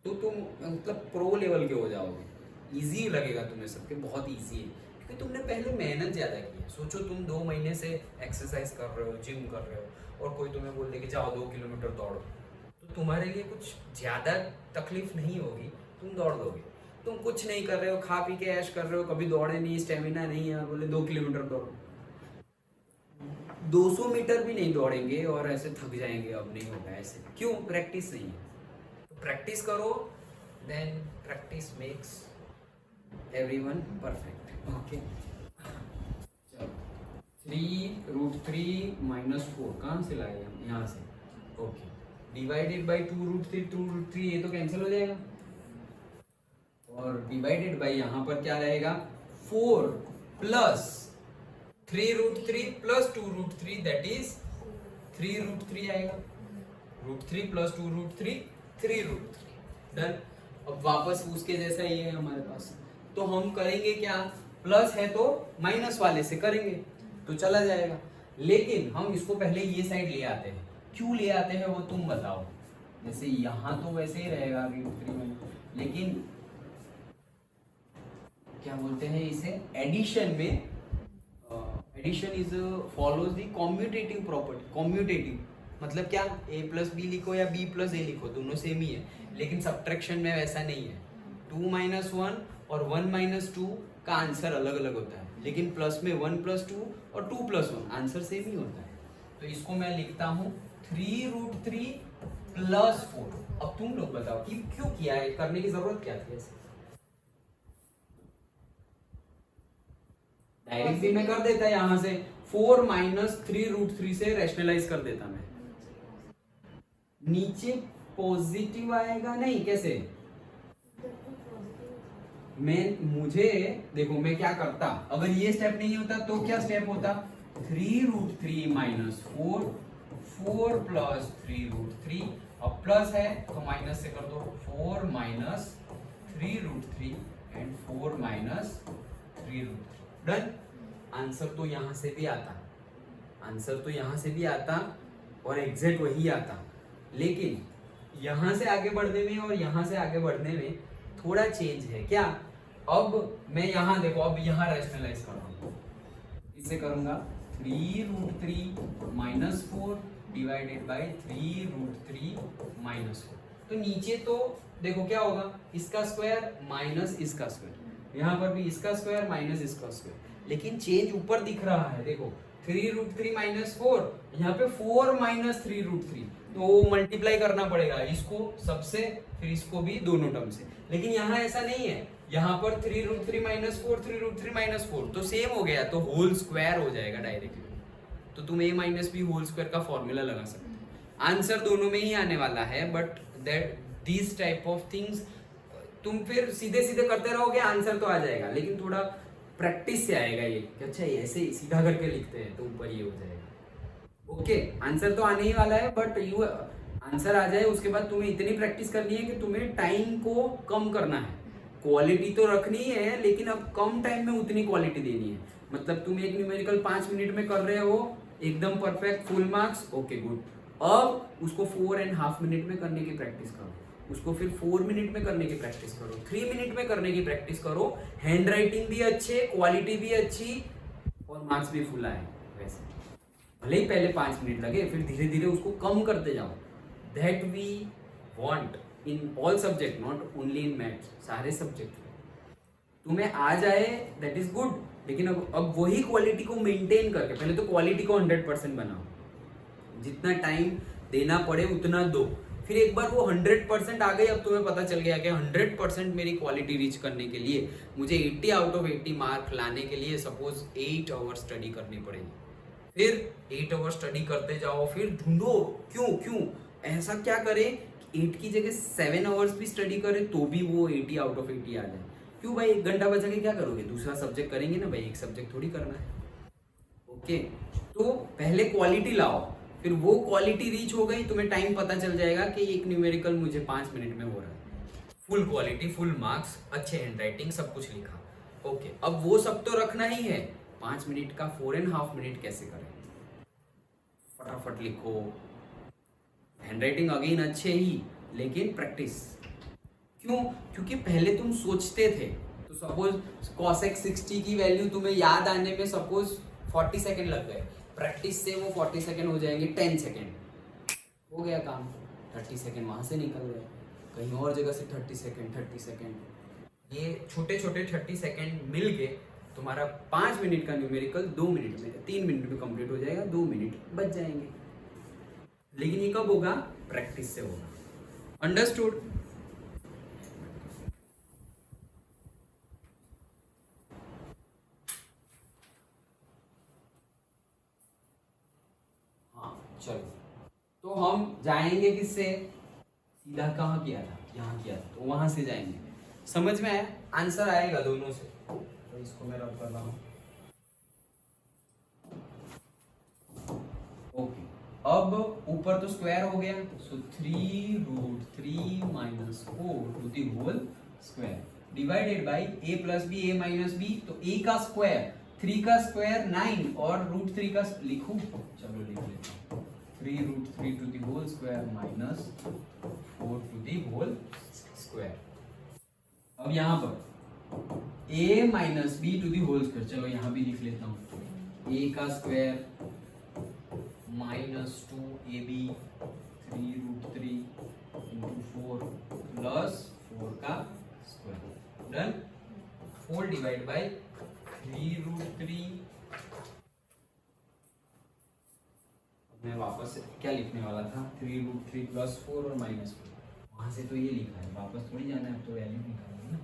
तो तुम मतलब प्रो लेवल के हो जाओगे, इजी लगेगा तुम्हें, सबके बहुत इजी है, क्योंकि तुमने पहले मेहनत ज़्यादा की है। सोचो तुम 2 महीने से एक्सरसाइज कर रहे हो, जिम कर रहे हो, और कोई तुम्हें बोल दे कि जाओ 2 किलोमीटर दौड़ो, तो तुम्हारे लिए कुछ ज़्यादा तकलीफ नहीं होगी, तुम दौड़ दोगे। तुम कुछ नहीं कर रहे हो, खा पी के ऐश कर रहे हो, कभी दौड़े नहीं, स्टेमिना नहीं है, बोले 2 किलोमीटर दौड़ो, 200 मीटर भी नहीं दौड़ेंगे और ऐसे थक जाएंगे, अब नहीं होगा ऐसे। क्यों? प्रैक्टिस नहीं है। तो प्रैक्टिस करो, then practice makes everyone perfect. Okay, चलो 3√3 माइनस 4 कहाँ से लाए हम? यहाँ से। ओके, डिवाइडेड बाई 2√3 ये तो कैंसिल हो जाएगा, और डिवाइडेड बाई यहाँ पर क्या रहेगा 4 प्लस 3√3 प्लस 2√3 दैट इज 3√3 आएगा, √3 प्लस 2√3 3√3 डन। अब वापस उसके जैसा ही है हमारे पास, तो हम करेंगे क्या, प्लस है तो माइनस वाले से करेंगे तो चला जाएगा, लेकिन हम इसको पहले ये साइड ले आते हैं। क्यों ले आते हैं वो तुम बताओ। जैसे यहाँ तो वैसे ही रहेगा √3 में, लेकिन क्या बोलते हैं इसे, एडिशन में, addition is follows the commutative property. Commutative मतलब क्या, a प्लस बी लिखो या b प्लस a लिखो, दोनों सेम ही है, लेकिन सब्ट्रैक्शन में वैसा नहीं है। 2 - 1 और 1 - 2 का आंसर अलग अलग होता है, लेकिन प्लस में 1 + 2 और 2 + 1 आंसर सेम ही होता है। तो इसको मैं लिखता हूँ 3√3 + 4। अब तुम लोग बताओ कि क्यों किया है, करने की जरूरत क्या थी ऐसे? डायरेक्ट भी मैं कर देता यहाँ से, 4 - 3√3 से रैशनलाइज कर देता मैं। नीचे पॉजिटिव आएगा नहीं, कैसे? मुझे देखो, मैं क्या करता, अगर ये स्टेप नहीं होता तो क्या स्टेप होता, 3√3 - 4, 4 + 3√3, अब प्लस है तो माइनस से कर दो, 4 - 3√3 एंड 4 - 3√3 डन। आंसर तो यहां से भी आता, आंसर तो यहां से भी आता और एग्जैक्ट वही आता, लेकिन यहां से आगे बढ़ने में और यहां से आगे बढ़ने में थोड़ा चेंज है। क्या? अब मैं यहां देखो, अब यहां रैशनलाइज कर रहा हूं, इससे करूंगा 3√3 - 4 डिवाइडेड बाय 3√3 - 4। तो नीचे तो देखो क्या होगा, इसका स्क्वायर माइनस इसका स्क्वायर, यहाँ पर भी इसका स्क्वायर माइनस इसका स्क्वायर, लेकिन चेंज ऊपर दिख रहा है। देखो 3√3 - 4, यहाँ पे 4 - 3√3, तो वो मल्टीप्लाई करना पड़ेगा इसको सबसे, फिर इसको भी दोनों टर्म से, लेकिन यहाँ ऐसा नहीं है, यहाँ पर 3√3 - 4 3√3 - 4 तो सेम हो गया, तो होल स्क्वायर हो जाएगा डायरेक्टली। तो तुम a - b होल स्क्वायर का फॉर्मूला लगा सकते हो। आंसर दोनों में ही आने वाला है, but that this type of things तुम फिर सीधे सीधे करते रहोगे, आंसर तो आ जाएगा, लेकिन थोड़ा प्रैक्टिस से आएगा ये कि अच्छा ऐसे सीधा करके लिखते हैं तो ऊपर ये हो जाएगा। ओके, आंसर तो आने ही वाला है, बट यू आंसर आ जाए उसके बाद तुम्हें इतनी प्रैक्टिस करनी है कि तुम्हें टाइम को कम करना है। क्वालिटी तो रखनी है, लेकिन अब कम टाइम में उतनी क्वालिटी देनी है। मतलब तुम एक न्यूमेरिकल 5 मिनट में कर रहे हो एकदम perfect, full marks, okay good. अब उसको 4.5 मिनट में करने की प्रैक्टिस करो, उसको फिर 4 मिनट में करने की प्रैक्टिस करो, 3 मिनट में करने की प्रैक्टिस करो। हैंड राइटिंग भी अच्छे, क्वालिटी भी अच्छी और मार्क्स भी फुल आए। वैसे भले ही पहले 5 मिनट लगे, फिर धीरे धीरे उसको कम करते जाओ। That we want in all subject, not only in maths, सारे सब्जेक्ट में तुम्हें आ जाए दैट इज गुड, लेकिन अब वही क्वालिटी को मेंटेन करके, पहले तो क्वालिटी को 100% बनाओ, जितना टाइम देना पड़े उतना दो, फिर एक बार वो 100% आ गई, अब तुम्हें पता चल गया कि 100% मेरी क्वालिटी रीच करने के लिए मुझे 80 आउट ऑफ 80 मार्क लाने के लिए सपोज 8 आवर स्टडी करनी पड़ेगी, फिर 8 आवर स्टडी करते जाओ, फिर ढूंढो क्यों क्यों ऐसा क्या करें 8 की जगह 7 आवर्स भी स्टडी करें तो भी वो 80 आउट ऑफ 80 आ जाए। क्यों भाई, 1 घंटा बचा के क्या करोगे, दूसरा सब्जेक्ट करेंगे ना भाई, एक सब्जेक्ट थोड़ी करना है। ओके, तो पहले क्वालिटी लाओ, फिर वो क्वालिटी रीच हो गई, तुम्हें टाइम पता चल जाएगा कि एक न्यूमेरिकल मुझे 5 मिनट में हो रहा है, फुल क्वालिटी, फुल मार्क्स, अच्छे हैंडराइटिंग, सब कुछ लिखा। ओके, अब वो सब तो रखना ही है, 5 मिनट का 4.5 मिनट कैसे करें, फटाफट लिखो, हैंडराइटिंग अगेन अच्छे ही, लेकिन प्रैक्टिस। क्यों, क्योंकि पहले तुम सोचते थे, तो सपोज cosec 60 की वैल्यू तुम्हें याद आने में सपोज 40 सेकेंड लग गए, प्रैक्टिस से वो 40 सेकेंड हो जाएंगे 10 सेकेंड, हो गया काम। 30 सेकेंड वहां से निकल गए, कहीं और जगह से 30 सेकेंड, ये छोटे छोटे 30 सेकेंड मिल के तुम्हारा 5 मिनट का न्यूमेरिकल 2 मिनट में, 3 मिनट में कंप्लीट हो जाएगा, 2 मिनट बच जाएंगे। लेकिन ये कब होगा, प्रैक्टिस से होगा। अंडरस्टूड? चलो, तो हम जाएंगे किससे, सीधा कहाँ किया था, यहाँ किया था, तो वहां से जाएंगे। समझ में आया, आंसर आएगा दोनों से, तो इसको मैं रब कर रहा हूँ। ओके, अब ऊपर तो स्क्वायर हो गया, so 3√3 - 4 to the whole square divided by a + b a - b, तो a का स्क्वायर 3 का स्क्वायर 9 और √3 का लिखूं, चलो लिख लेता हूँ, 3√3 to the whole square minus 4 to the whole square. अब यहाँ पर a - b to the whole square, चलो यहाँ भी लिख लेता हूँ, a का स्क्वायर -2ab 3√3 × 4 प्लस 4 का स्क्वायर, डन। 4 डिवाइड बाई 3√3, मैं वापस क्या लिखने वाला था, 3√3 + 4 और -4, वहां से तो ये लिखा है, वापस थोड़ी जाना है, अब तो वैल्यू निकालना है ना।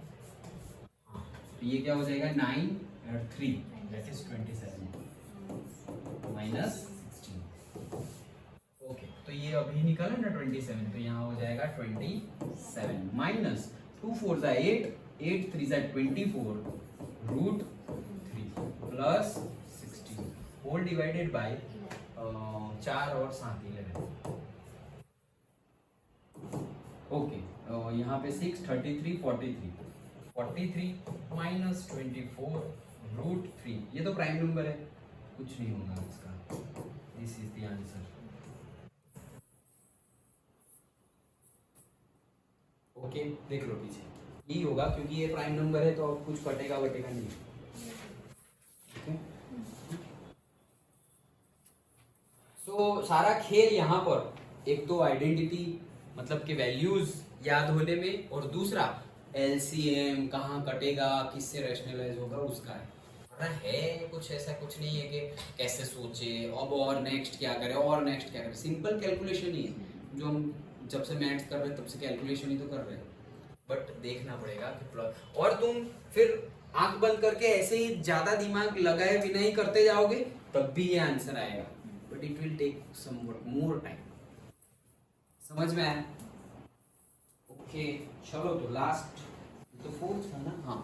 हाँ, तो ये क्या हो जाएगा, 9 और 3 दैट इज 27 -16। ओके, तो ये अभी निकाला ना 27, तो यहाँ हो जाएगा 27 minus 2 4 8, 8 3 24 √3 plus 16 whole divided by 4 और 7 11। ओके, यहाँ पे 6 33 43 माइनस 24 √3, ये तो प्राइम नंबर है, कुछ नहीं होगा इसका, this is the answer. Okay, देख लो पीछे, यही होगा, क्योंकि ये प्राइम नंबर है तो अब कुछ कटेगा वटेगा नहीं। ओके, सो सारा खेल यहाँ पर एक तो आइडेंटिटी मतलब कि वैल्यूज याद होने में, और दूसरा एलसीएम कहाँ कटेगा, किससे रैशनलाइज होगा उसका है। है कुछ ऐसा कुछ नहीं है कि कैसे सोचे अब और नेक्स्ट क्या करें और नेक्स्ट क्या करें, सिंपल कैलकुलेशन ही है, जो हम जब से मैथ्स कर रहे हैं तब से कैलकुलेशन ही तो कर रहे हैं, बट देखना पड़ेगा कि प्लस, और तुम फिर आंख बंद करके ऐसे ही ज्यादा दिमाग लगाए बिना ही करते जाओगे तब भी ये आंसर आएगा, but it will take some more time. समझ में आया? ओके, चलो तो लास्ट, तो फोर्थ था ना, हाँ,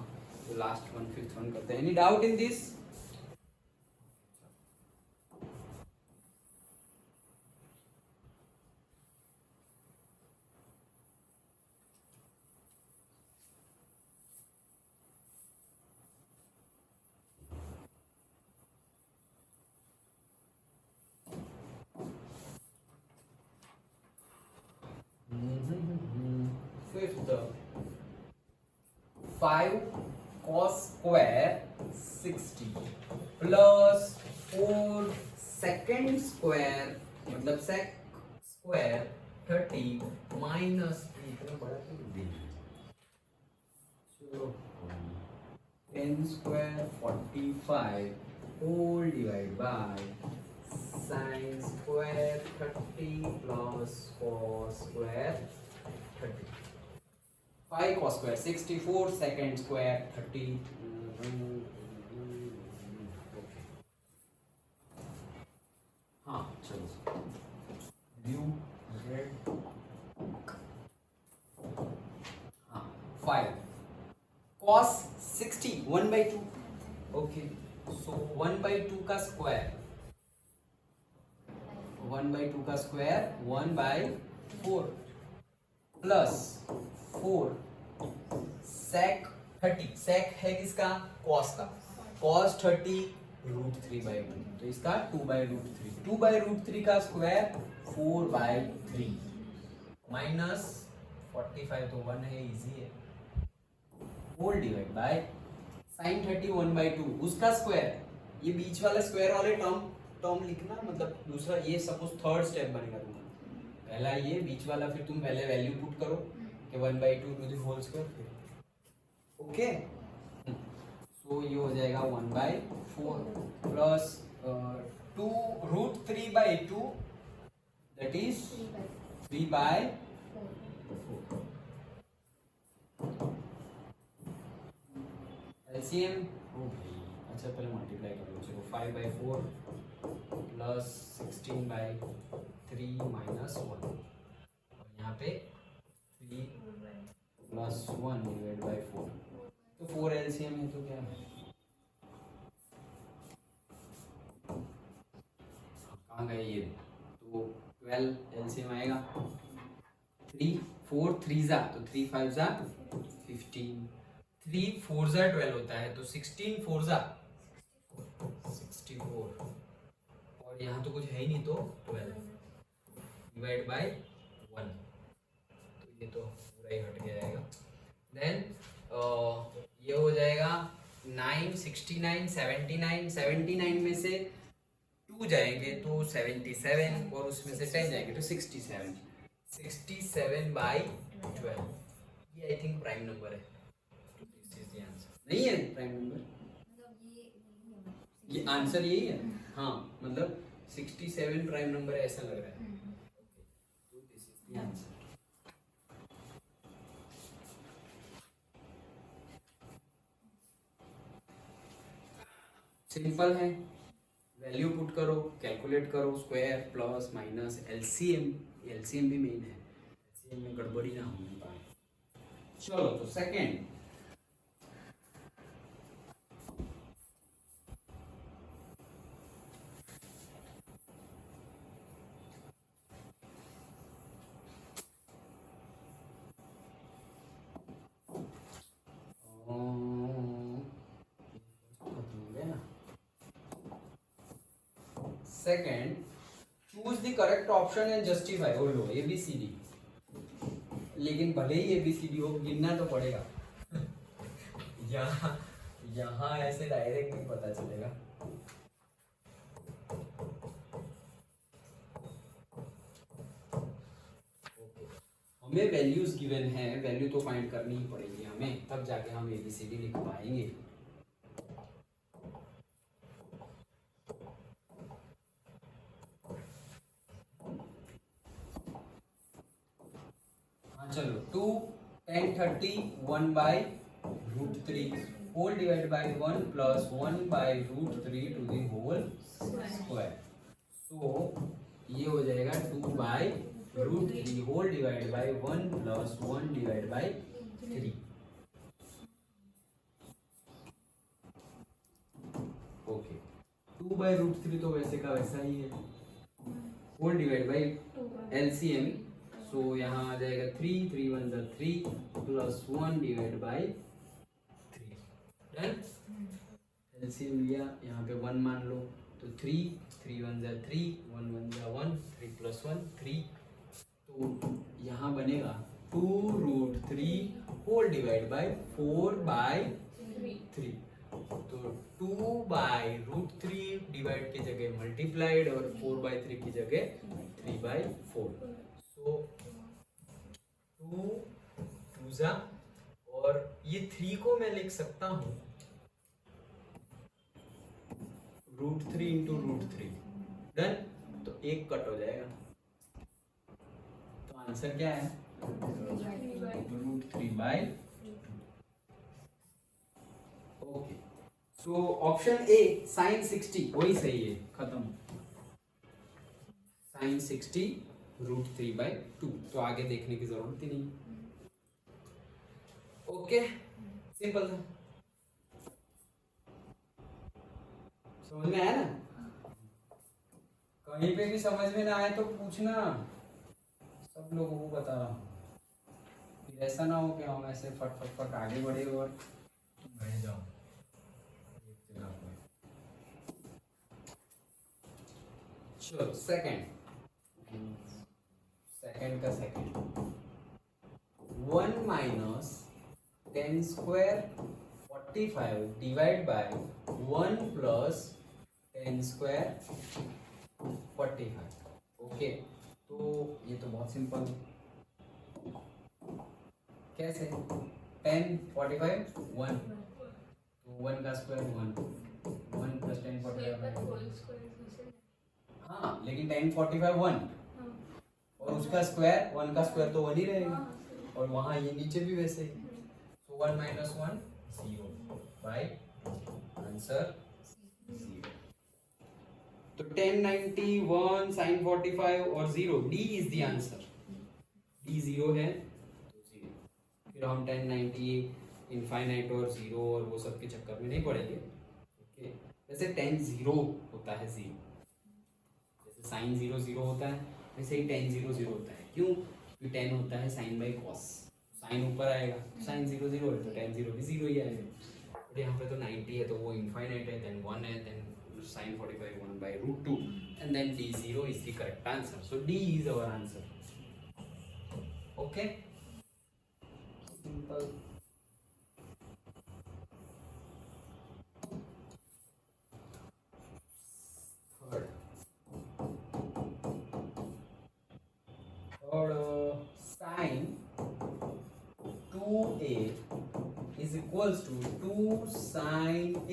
तो लास्ट वन, फिफ्थ वन करते हैं। Any doubt in this? Fifth, 5 cos square 60 plus 4 secant square मतलब sec square 30 माइनस इतना बड़ा क्यों दे चलो 10 square 45 whole divide by sine square 30 plus cos square 30 5 cos square 64 second square 30 okay हाँ चलो ब्लू रेड हाँ 5 cos 60 1/2 okay so 1/2 का स्क्वायर 1/2 का स्क्वायर 1/4 प्लस 4 sec 30 sec है किसका cos का cos 30 √3/1 तो इसका 2/√3 2/√3 का स्क्वायर 4/3 माइनस 45 तो 1 है इजी है होल डिवाइड बाय sin 30 1/2 उसका स्क्वायर ये बीच वाला स्क्वायर वाले टर्म लिखना मतलब दूसरा ये सपोज थर्ड स्टेप बनेगा तुम्हारा पहला ये बीच वाला फिर तुम पहले वैल्यू पुट करो कि 1/2 टू द होल स्क्वायर फिर ओके सो ये हो जाएगा 1/4 प्लस 2 √3/2 दैट इज 3/4 एलसीएम अच्छा पहले मल्टीप्लाई कर लो चलो 5/4 प्लस 16/3 माइनस 1 और यहाँ पे 3 प्लस 1 डिवाइड बाय 4 तो 4 एलसीएम है तो क्या है कहाँ गए ये तो 12 एलसीएम आएगा 3 4 3 जा तो 3 5 जा 15 3 4 जा 12 होता है तो 16 4 जा 64 और यहाँ तो कुछ है ही नहीं तो 12 डिवाइड बाय 1 तो ये तो पूरा ही हट के जाएगा देन ये हो जाएगा 9 69 79 79 में से 2 जाएंगे तो 77 और उसमें से 10 जाएंगे तो 67 67/12 ये आई थिंक प्राइम नंबर है नहीं है प्राइम नंबर ये आंसर यही है हाँ मतलब 67 प्राइम नंबर है ऐसा लग रहा है तो this is the answer simple है वैल्यू पुट करो कैलकुलेट करो square plus minus LCM LCM भी मेन है एलसीएम में गड़बड़ी ना होने पाए चलो तो second second choose the correct option and justify हो लो ABCD लेकिन भले ही ABCD हो गिनना तो पड़ेगा यहाँ यहाँ ऐसे डायरेक्ट नहीं पता चलेगा हमें वैल्यूज गिवन है वैल्यू तो फाइंड करनी ही पड़ेगी हमें तब जाके हम ABCD लिख पाएंगे चलो 2 10 30 1/√3 whole divide by 1 plus 1/√3 to the whole square so ये हो जाएगा 2/√3 whole divide by 1 plus 1 divide by 3 okay 2/√3 तो वैसे का वैसा ही है whole divide by LCM so यहाँ आ जाएगा 3 3 1 जा 3 plus 1 divide by 3 done LCM लिया यहाँ पे 1 मान लो तो 3 3 1 जा 3 1 1 जा 1 3 प्लस 1 3 तो यहाँ बनेगा 2√3 होल डिवाइड बाय 4/3 तो 2/√3 डिवाइड की जगह मल्टीप्लाइड और 4/3 की जगह 3/4 सो 2 2 और ये 3 को मैं लिख सकता हूँ √3 इंटू √3। डन। तो एक कट हो जाएगा, तो आंसर क्या है? √3/2। Okay, so option A sine 60 वही सही है, खत्म। साइन 60 √3/2, तो आगे देखने की जरूरत ही नहीं। ओके, सिंपल था, समझ में आया ना? कहीं पे भी समझ में ना आए तो पूछना, सब लोगों को बता रहा हूँ। फिर ऐसा ना हो कि हम ऐसे फट फट फट आगे बढ़े और रह जाओ एक जगह पे। चलो सेकंड का second, 1 minus 10 square 45 divide by 1 plus 10 square 45। Okay, तो ये तो बहुत सिंपल है। कैसे? 10 45 1, तो 1 का स्क्वायर 1, 1 प्लस 10 45। हाँ, लेकिन 10 45 1 और उसका स्क्वायर 1 का स्क्वायर तो 1 ही रहेगा, और वहाँ ये नीचे भी वैसे ही। तो 1 माइनस 1 0 बाय आंसर 0। तो 1091 sin 45 और 0, D is the answer. D 0 है तो 0। फिर हम 1090 इनफाइनाइट और 0 और वो सब के चक्कर में नहीं पड़ेंगे। ओके, वैसे 10 0 होता है 0, जैसे साइन 0 0 होता है वैसे ही 10 0 0 होता है। क्यों? क्योंकि 10 होता है साइन बाई कॉस, साइन ऊपर आएगा, साइन 0 0 है तो 10 0 भी 0 ही आएगा। और यहाँ पे तो 90 है तो वो इनफाइनाइट है, देन 1 है, then sin 45 1/√2, and then D0 is the correct answer. So D is our answer. Okay, simple. Third, sin 2a is equals to 2 sin a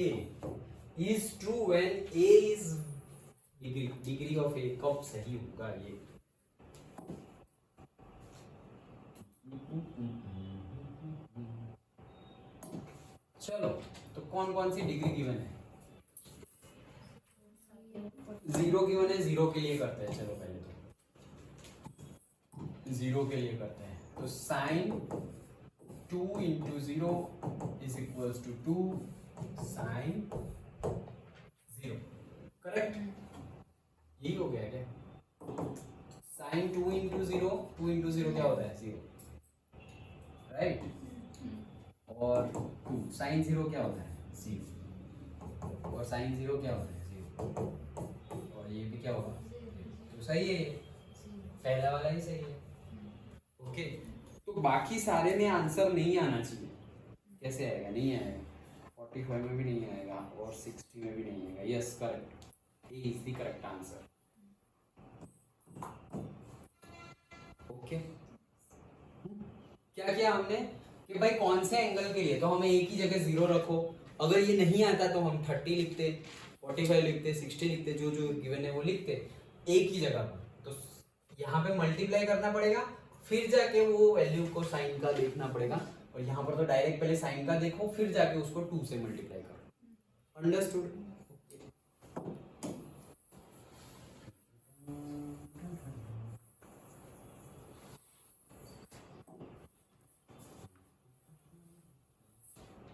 is true when a is degree of a। कब सही होगा ये? चलो, तो कौन कौन सी डिग्री गिवन है? 0 गिवन है, 0 के लिए करते हैं। चलो पहले तो 0 के लिए करते हैं, तो sine 2 into 0 is equals to 2 sine 0। Correct? यही हो गया क्या? साइन 2 इंटू 0, 2 इंटू 0 क्या होता है? 0, राइट? और 2 साइन 0 क्या होता है? 0, और साइन 0 क्या होता है? 0, और ये भी क्या होगा? तो सही है, पहला वाला ही सही है। ओके, तो बाकी सारे में आंसर नहीं आना चाहिए। कैसे आएगा? नहीं आएगा, 45 में भी नहीं आएगा और 60 में भी नहीं आएगा। Yes, correct, A is the correct answer. Okay, क्या किया हमने कि भाई कौन से एंगल के लिए, तो हमें एक ही जगह 0 रखो। अगर ये नहीं आता तो हम 30 लिखते, 45 लिखते, 60 लिखते, जो जो गिवन है वो लिखते एक ही जगह पर। तो यहाँ पे मल्टीप्लाई करना पड़ेगा, फिर जाके वो वैल्यू को साइन का देखना पड़ेगा, और यहाँ पर तो डायरेक्ट पहले साइन का देखो फिर जाके उसको 2 से मल्टीप्लाई करो। Understood?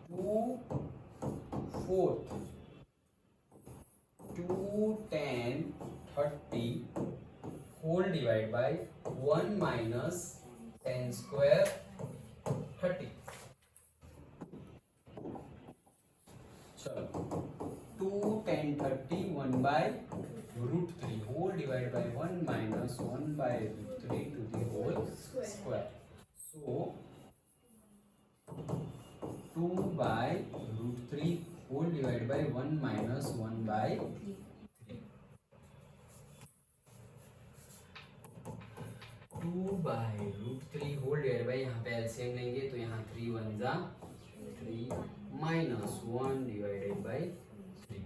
2/4 2 10 30 whole divided by 1 minus 10 square 30। चलो, 2 10 30 1/√3 whole divided by 1 minus 1/√3 to the whole square. So 2/√3 whole divided by 1 minus 1/3. 2/√3 whole divide by, यहाँ पे एलसीएम लेंगे तो यहाँ 3 1 जा 3 minus 1 divided by 3,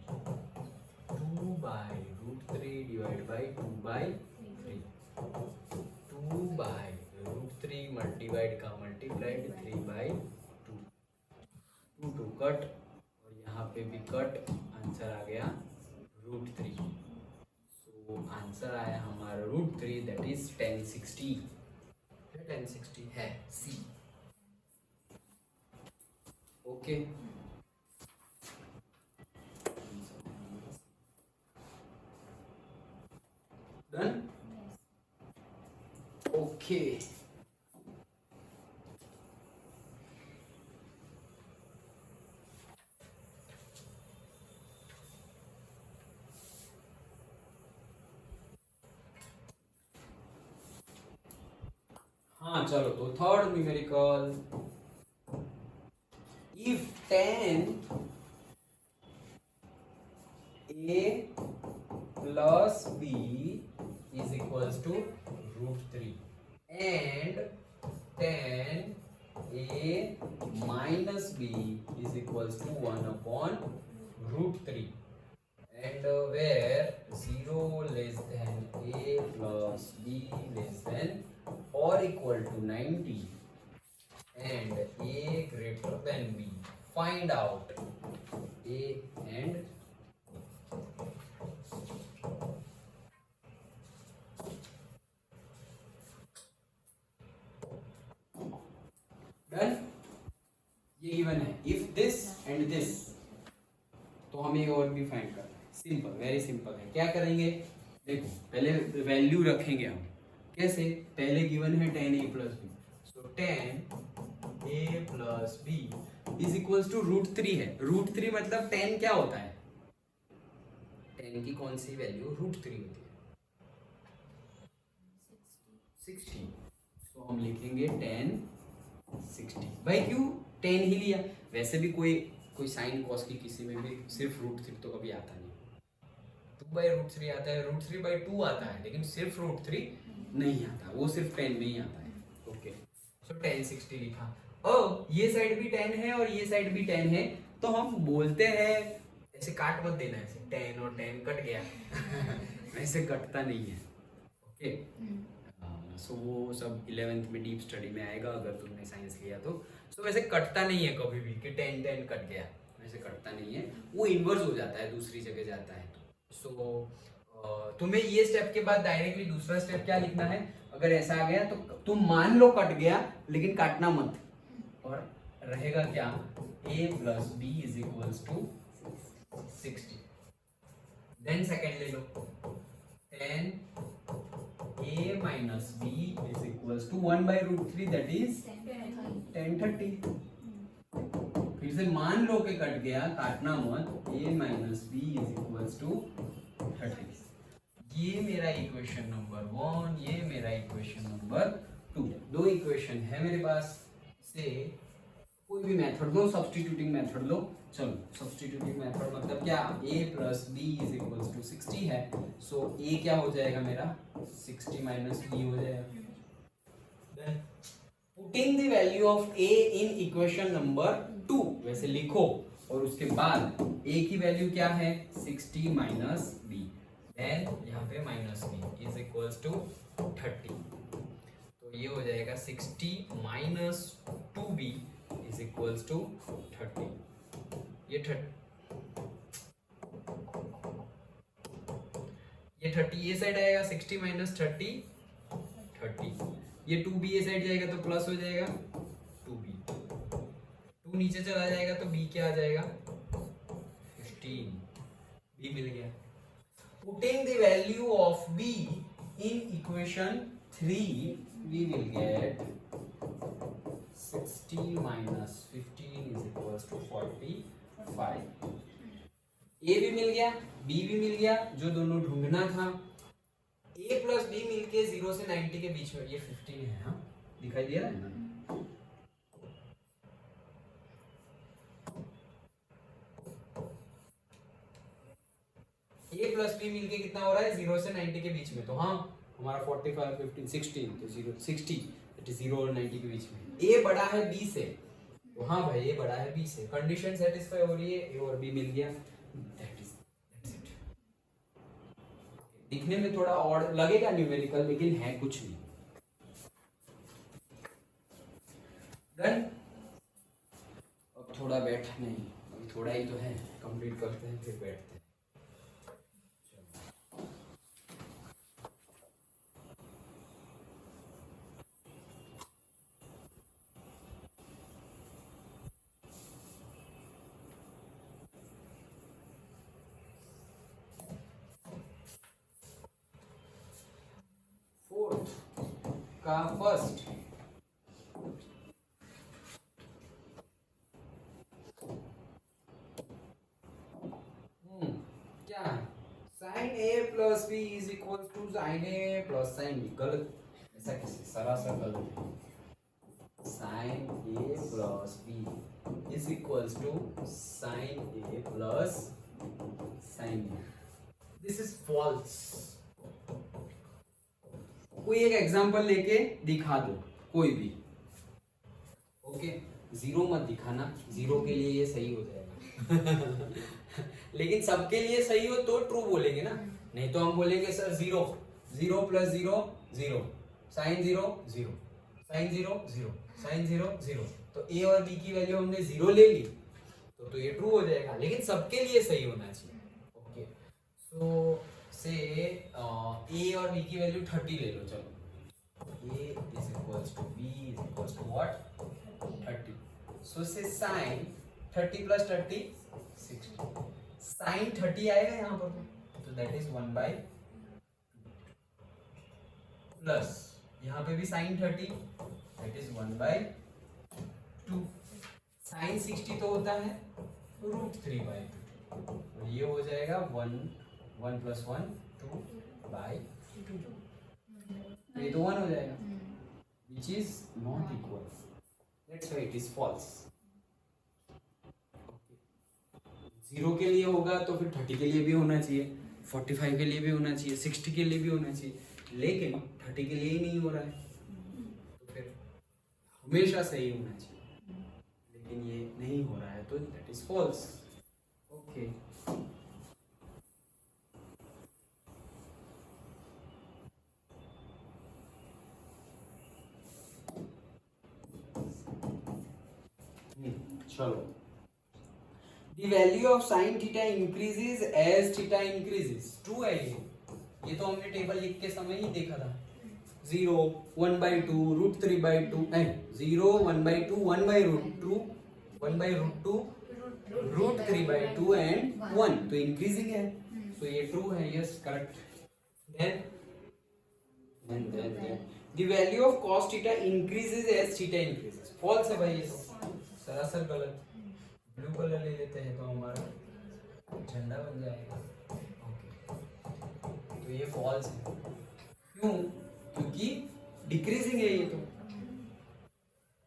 2/√3 divide by 2/3, 2/√3 multiplied का मल्टीप्लाइड 3/2, 2 2 कट और यहाँ पे भी कट, आंसर आ गया √3। सो आंसर आया हमारा √3 दैट इज 1060, 1060 है सी। Okay done. ओके हाँ चलो, तो third numerical, if 10a plus b is equals to √3 and 10a minus b is equals to 1/√3 and where 0 less than a plus b less than or equal to 90 and a greater than b, find out a and done. ये गिवन है इफ दिस एंड दिस, तो हमें और भी फाइंड करना है। सिंपल, वेरी सिंपल है। क्या करेंगे, देखो पहले वैल्यू रखेंगे हम। कैसे, पहले गिवन है 10a plus b, so 10a plus b is equals to √3 है। √3 मतलब 10 क्या होता है, 10 की कौन सी वैल्यू √3 होती है, 60। तो हम लिखेंगे 10 60। भाई क्यों 10 ही लिया, वैसे भी कोई साइन कॉस की किसी में भी सिर्फ √3 तो कभी आता नहीं, 2/√3 आता है, √3/2 आता है, लेकिन सिर्फ √3 नहीं आता, वो सिर्फ 10 में ही आता है। ओके सो 1060 लिखा। अब ये साइड भी 10 है और ये साइड भी 10 है, तो हम बोलते हैं, ऐसे काट मत देना, ऐसे 10 और 10 कट गया वैसे कटता नहीं है। ओके सो वो सब 11th में डीप स्टडी में आएगा अगर तुमने साइंस लिया तो। सो वैसे कटता नहीं है कभी भी कि 10 10 कट गया, वैसे कटता नहीं है, वो इन्वर्स हो जाता है, दूसरी जगह जाता है। सो तुम्हें ये स्टेप के बाद डायरेक्टली दूसरा स्टेप क्या लिखना है, अगर ऐसा आ गया तो तुम मान लो कट गया, लेकिन काटना मत, और रहेगा क्या, a plus b is equals to 60। Then second ले लो, 10a minus b is equals to 1/√3 that is 1030। फिर से मान लो कि कट गया, काटना मत, a minus b is equals to 30। ये मेरा इक्वेशन नंबर 1, ये मेरा इक्वेशन नंबर 2। दो इक्वेशन है मेरे पास, से कोई भी मेथड लो, सब्स्टिट्यूटिंग मेथड लो। चलो सब्स्टिट्यूटिंग मेथड मतलब क्या, a plus b is equals to 60 है, सो a क्या हो जाएगा मेरा, 60 minus b हो जाएगा। Putting the value of a in equation number 2 वैसे लिखो, और उसके बाद a की वैल्यू क्या है, 60 minus b, देन यहाँ पे minus b is equals to 30। तो ये हो जाएगा 60 minus 2b is equals to 30। ये 30 ये साइड आएगा, 60 minus 30 30। ये 2b ये साइड जाएगा तो प्लस हो जाएगा 2b, 2 नीचे चला जाएगा तो b क्या आ जाएगा 15, b मिल गया। Putting the value of b in equation 3 we will get 60 minus 15 is equals to 45। a भी मिल गया, b भी मिल गया, जो दोनों ढूंढना था। a plus b मिलके 0 से 90 के बीच में, ये 15 है, हाँ दिखाई दे रहा है ना। a plus b मिलके कितना हो रहा है, 0 से 90 के बीच में, तो हाँ हमारा 45 15 16 तो 0 60 दैट इज 0 और 90 के बीच में। ए बड़ा है बी से, तो हाँ भाई ए बड़ा है बी से, कंडीशन सेटिस्फाई हो रही है, ए और बी मिल गया, दैट्स इट। दिखने में थोड़ा और लगेगा न्यूमेरिकल, लेकिन है कुछ नहीं। डन। अब थोड़ा बैठ नहीं, अभी थोड़ा ही तो है, कंप्लीट करते हैं फिर बैठते हैं। का फर्स्ट क्या है, sine A plus B is equal to sine A plus sine B. गलत, ऐसा कैसे, सरासर गलत है। Sine A plus B is equal to sine A plus sine B, this is false. कोई एक एग्जांपल लेके दिखा दो, कोई भी। ओके, जीरो मत दिखाना, जीरो के लिए ये सही हो जाएगा लेकिन सबके लिए सही हो तो ट्रू बोलेंगे ना, नहीं तो हम बोलेंगे sir zero, zero plus zero zero, sine zero zero, sine zero zero, sine zero zero, तो ए और बी की वैल्यू हमने जीरो ले ली तो ये ट्रू हो जाएगा, लेकिन सबके लिए सही होना चाहिए। ओके, सो से ए और बी की वैल्यू 30 ले लो, चलो A is equals to B is equals to what 30। So say sine 30 plus 30 60, sign 30 आएगा यहाँ पर, तो दैट इज 1/2 प्लस यहाँ पे भी साइन 30 दैट इज 1/2, साइन 60 तो होता है √3/2, तो ये हो जाएगा 1 प्लस 1 2/2, ये तो 1 हो जाएगा, which is not equal, that's why it is false. Zero के लिए होगा तो फिर 30 के लिए भी होना चाहिए, 45 के लिए भी होना चाहिए, 60 के लिए भी होना चाहिए, लेकिन 30 के लिए ही नहीं हो रहा है, तो फिर हमेशा सही होना चाहिए, लेकिन ये नहीं हो रहा है, तो दैट इज फॉल्स। ओके, चलो, the value of sin theta increases as theta increases, true है ये तो हमने टेबल लिख के समय ही देखा था। 0 1/2 √3/2 0 1/2 1/√2 1/√2 √3/2 एंड 1, तो इंक्रीजिंग है, तो ये ट्रू है, yes correct. then the value of cos theta increases as theta increases, false है भाई, ये सरासर गलत। ब्लू कलर ले लेते हैं तो हमारा झंडा बन जाएगा। ओके, तो ये फॉल्स है, क्यों? क्योंकि डिक्रीजिंग है ये तो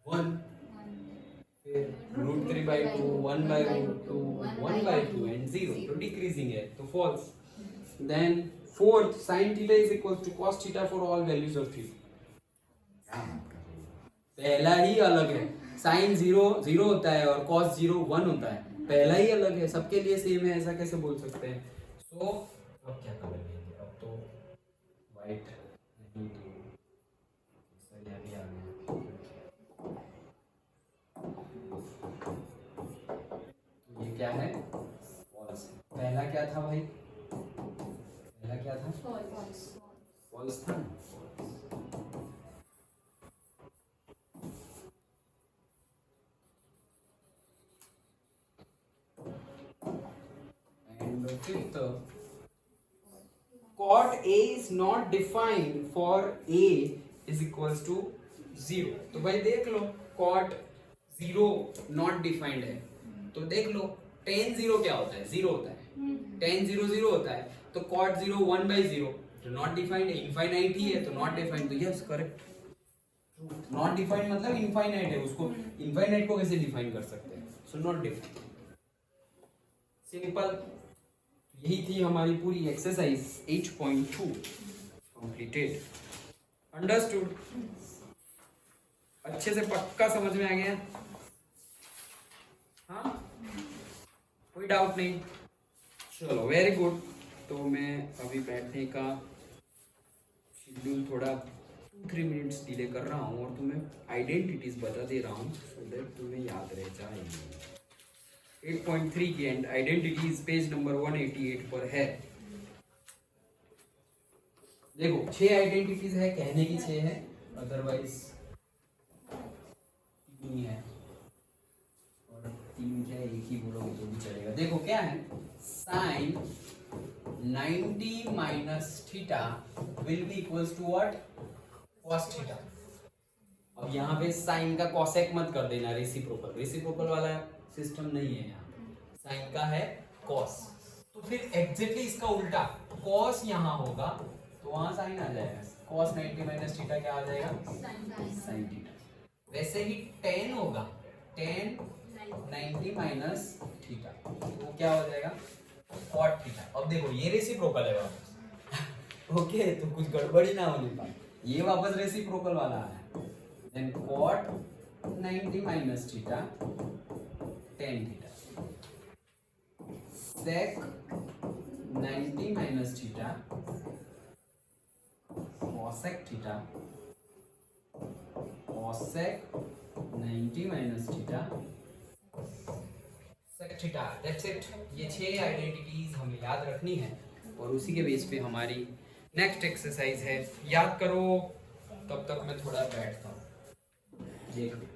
1, फिर √3/2 1/√2 1/2 एंड 0, तो डिक्रीजिंग है, तो false. Then fourth, sin theta is equal to cos theta for all values of theta. पहला ही अलग है, साइन 0 0 होता है और cos 0 1 होता है, पहला ही अलग है, सबके लिए सेम है, ऐसा कैसे बोल सकते हैं? सो अब क्या कलर लेंगे? अब तो वाइट नहीं तो इसलिए अभी आ गया, तो ये क्या है? फॉल्स। पहला क्या था भाई? पहला क्या था? फॉल्स था। Fifth, cot A is not defined for A is equals to 0, तो भाई देख लो, cot 0 not defined है, तो देख लो tan 0 क्या होता है? 0 होता है, tan 0 0 होता है, तो cot 0 1/0, तो not defined है, infinite ही है, तो not defined, तो yes correct। not defined मतलब infinite है, उसको infinite को कैसे define कर सकते हैं? so not defined, simple. यही थी हमारी पूरी एक्सरसाइज 8.2। कंप्लीटेड। अंडरस्टूड? अच्छे से पक्का समझ में आ गया? हाँ, कोई डाउट नहीं? चलो वेरी गुड। तो मैं अभी बैठने का शेड्यूल थोड़ा 2-3 मिनट्स डिले कर रहा हूँ और तुम्हें आइडेंटिटीज बता दे रहा हूँ सो दैट तुम्हें याद रह जाएंगे। 8.3 की एंड आइडेंटिटीज पेज नंबर 188 पर है। देखो 6 आइडेंटिटीज है, कहने की 6 है, अदरवाइज 3 है, और 3 क्या एक ही बोलोगे तो भी चलेगा। देखो क्या है, sine 90 minus theta will be equals to what? cos theta. अब यहाँ पे साइन का कॉसेक मत कर देना, रेसिप्रोकल, रेसिप्रोकल वाला सिस्टम नहीं है यहाँ पे, साइन का है कॉस। तो फिर एग्जैक्टली इसका उल्टा, कॉस यहाँ होगा तो वहां साइन आ जाएगा, cos 90 माइनस थीटा क्या आ जाएगा? Sine theta. वैसे ही tan होगा, tan 90 माइनस थीटा तो क्या हो जाएगा? cot theta. अब देखो ये रेसिप्रोकल है वापस ओके, तो कुछ गड़बड़ी ना होने पाए, ये वापस रेसिप्रोकल वाला है। Then cot 90 minus theta tan theta, sec 90 minus theta cosec theta, cosec 90 minus theta sec theta. That's it. ये 6 आइडेंटिटीज हमें याद रखनी है और उसी के बेस पे हमारी नेक्स्ट एक्सरसाइज है। याद करो, तब तक मैं थोड़ा बैठता हूँ। देख लो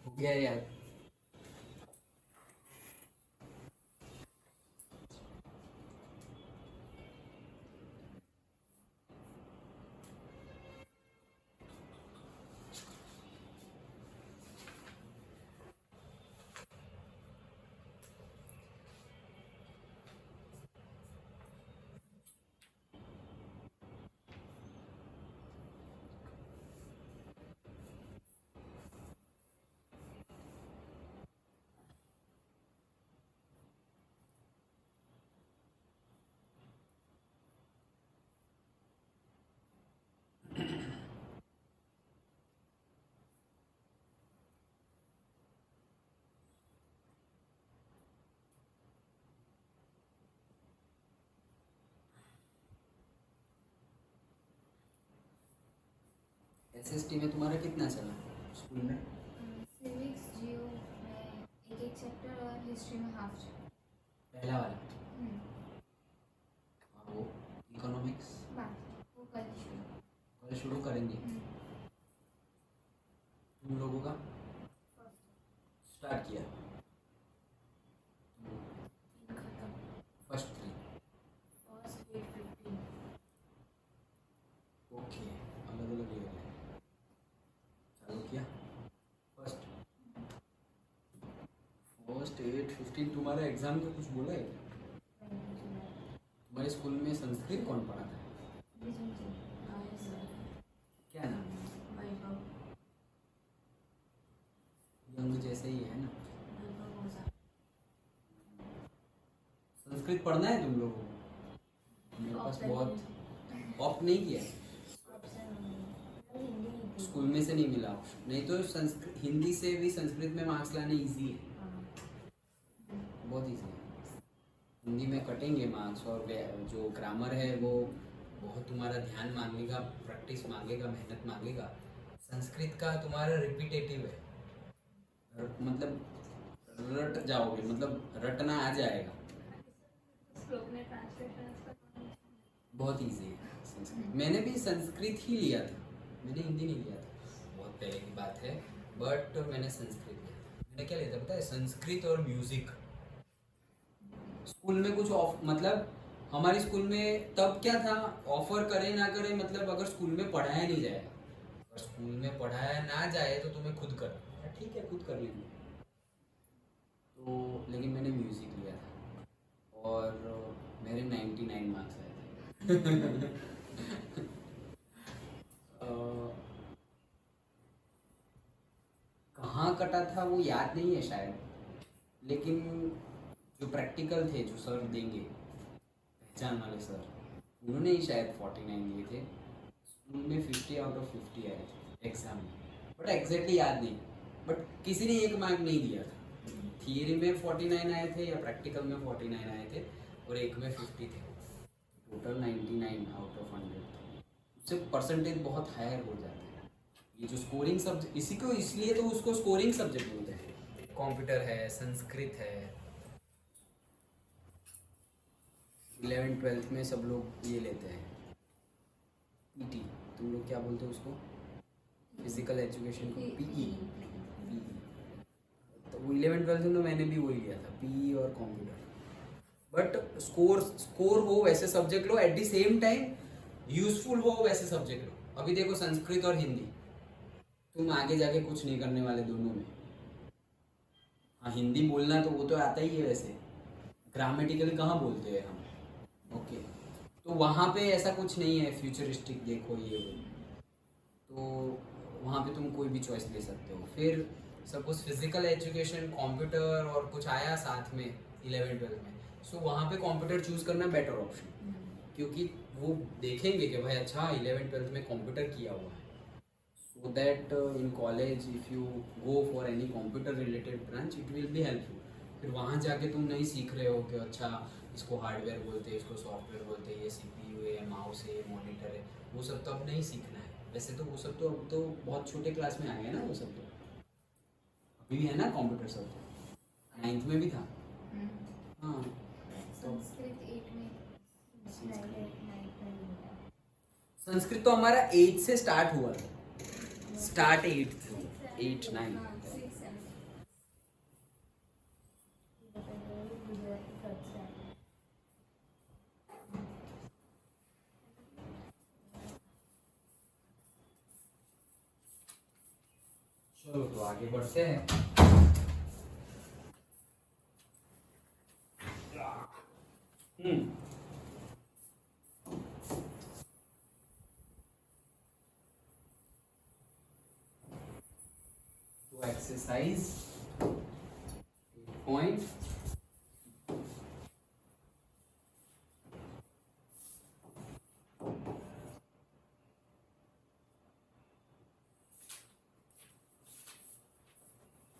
हो गया यार। एसएसटी में तुम्हारा कितना चला स्कूल में? सिविक्स जियो में एक चैप्टर और हिस्ट्री में हाफ चैप्टर। पहला वाला और वो इकोनॉमिक्स बाकी वो कल शुरू। कल शुरू करेंगे। तुम लोगों का स्टार्ट किया फर्स्ट 3 ओके अलग अलग लेवल है चालू किया फर्स्ट 8 15 तुम्हारा एग्जाम का कुछ बोला है क्या? तुम्हारे स्कूल में संस्कृत कौन पढ़ाता है क्या नाम यंग जैसे ही है ना संस्कृत पढ़ना है तुम लोगों को मेरे पास बहुत ऑप्ट नहीं किया है स्कूल में से नहीं मिला ऑप्शन नहीं तो संस्कृत हिंदी से भी संस्कृत में मार्क्स लाने इजी है बहुत इजी है हिंदी में कटेंगे मार्क्स और जो ग्रामर है वो बहुत तुम्हारा ध्यान मांगेगा प्रैक्टिस मांगेगा मेहनत मांगेगा संस्कृत का तुम्हारा रिपीटेटिव है मतलब रट जाओगे मतलब रटना आ जाएगा बहुत इजी है संस्कृत मैंने भी संस्कृत ही लिया था मैंने हिंदी नहीं लिया था बहुत पहले की बात है बट मैंने संस्कृत लिया था मैंने क्या लिया था पता है संस्कृत और म्यूजिक स्कूल में कुछ मतलब हमारे स्कूल में तब क्या था ऑफर करे ना करे मतलब अगर स्कूल में पढ़ाया नहीं जाएगा अगर स्कूल में पढ़ाया ना जाए तो तुम्हें खुद करना ठीक है खुद कर लेंगे तो लेकिन मैंने म्यूजिक लिया था और मेरे 99 मार्क्स आए थे कहाँ कटा था वो याद नहीं है शायद लेकिन जो प्रैक्टिकल थे जो सर देंगे पहचान वाले सर उन्होंने ही शायद 49 दिए थे स्कूल में 50 आउट ऑफ 50 आए थे एग्जाम में बट एग्जैक्टली याद नहीं बट किसी ने 1 मार्क नहीं दिया था थियरी में 49 आए थे या प्रैक्टिकल में 49 आए थे और एक में 50 थे टोटल 99 आउट ऑफ 100 उससे परसेंटेज बहुत हायर हो जाता है ये जो स्कोरिंग सब्जेक्ट इसी को इसलिए तो उसको स्कोरिंग सब्जेक्ट बोलते हैं कंप्यूटर है संस्कृत है 11th 12th में सब लोग ये लेते हैं पीटी तुम लोग क्या बोलते हो उसको फिजिकल एजुकेशन को पीई तो 11th 12th में तो मैंने भी वही लिया था पीई और कंप्यूटर बट स्कोर हो वैसे subject low at the same time useful हो वैसे सब्जेक्ट लो अभी देखो संस्कृत और हिंदी तुम आगे जाके कुछ नहीं करने वाले दोनों में हाँ हिंदी बोलना तो वो तो आता ही है वैसे ग्रामेटिकली कहाँ बोलते हैं हम ओके तो वहाँ पे ऐसा कुछ नहीं है फ्यूचरिस्टिक देखो ये तो वहाँ पे तुम कोई भी चॉइस ले सकते हो फिर सपोज फिजिकल एजुकेशन कंप्यूटर और कुछ आया साथ में 11 12 में सो वहाँ पे कंप्यूटर चूज करना बेटर ऑप्शन क्योंकि वो देखेंगे कि भाई अच्छा 11 12 में कंप्यूटर किया हुआ है so that in college if you go for any computer related branch it will be helpful फिर वहाँ जाके तुम नहीं सीख रहे हो कि अच्छा इसको हार्डवेयर बोलते हैं इसको सॉफ्टवेयर बोलते हैं ये सीपीयू है माउस है मॉनिटर है वो सब तो अब नहीं सीखना है वैसे तो वो सब तो अब तो बहुत छोटे क्लास में आ गए ना वो सब तो अभी भी है ना कंप्यूटर सब तो 9th में भी था हाँ संस्कृत तो हमारा 8 से स्टार्ट हुआ था स्टार्ट 8 9 चलो तो आगे बढ़ते हैं तो एक्सरसाइज 8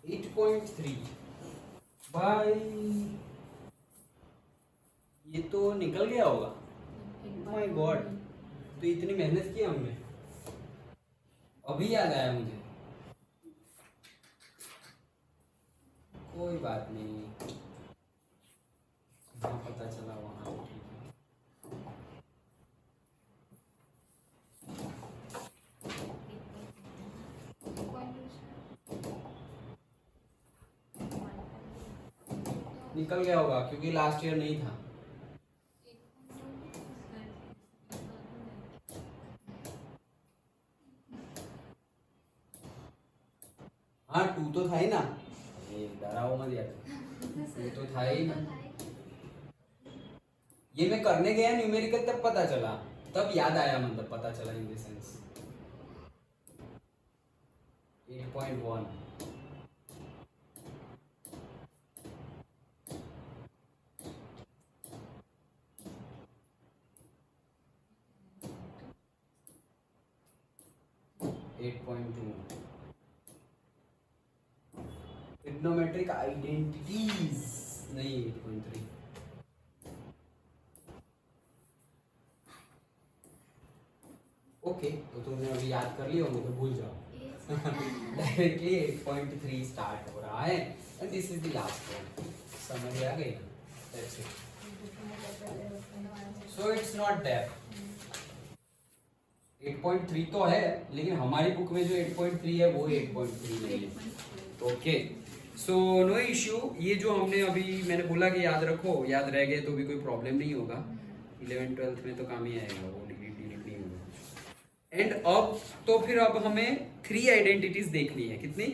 8.3 भाई ये तो निकल गया होगा माय गॉड तो इतनी मेहनत की हमने अभी याद आया मुझे कोई बात नहीं जहाँ पता चला वहाँ तो ठीक है निकल गया होगा क्योंकि लास्ट ईयर नहीं था। हाँ 2 तो था ही ना, ये डराओ मत यार, 2 तो था ही ना। ये मैं करने गया न्यूमेरिकल तब पता चला, तब याद आया, मतलब पता चला इन द सेंस। 8.1 8.2 ट्रिग्नोमेट्रिक आइडेंटिटीज नहीं 8.3 ओके, तो तुमने अभी याद कर लिया होगा तो भूल जाओ। डायरेक्टली 8.3 स्टार्ट हो रहा है and this is the last one. समझ आ गई ना? That's it. So it's not that 8.3 तो है, लेकिन हमारी बुक में जो 8.3 है वो 8.3 नहीं है। Okay, so no issue. ये जो हमने अभी मैंने बोला कि याद रखो, याद रह गए तो भी कोई प्रॉब्लम नहीं होगा, 11th-12th में तो काम ही आएगा, वो डिलीट नहीं होगा। एंड अब तो फिर अब हमें 3 आइडेंटिटीज देखनी है। कितनी?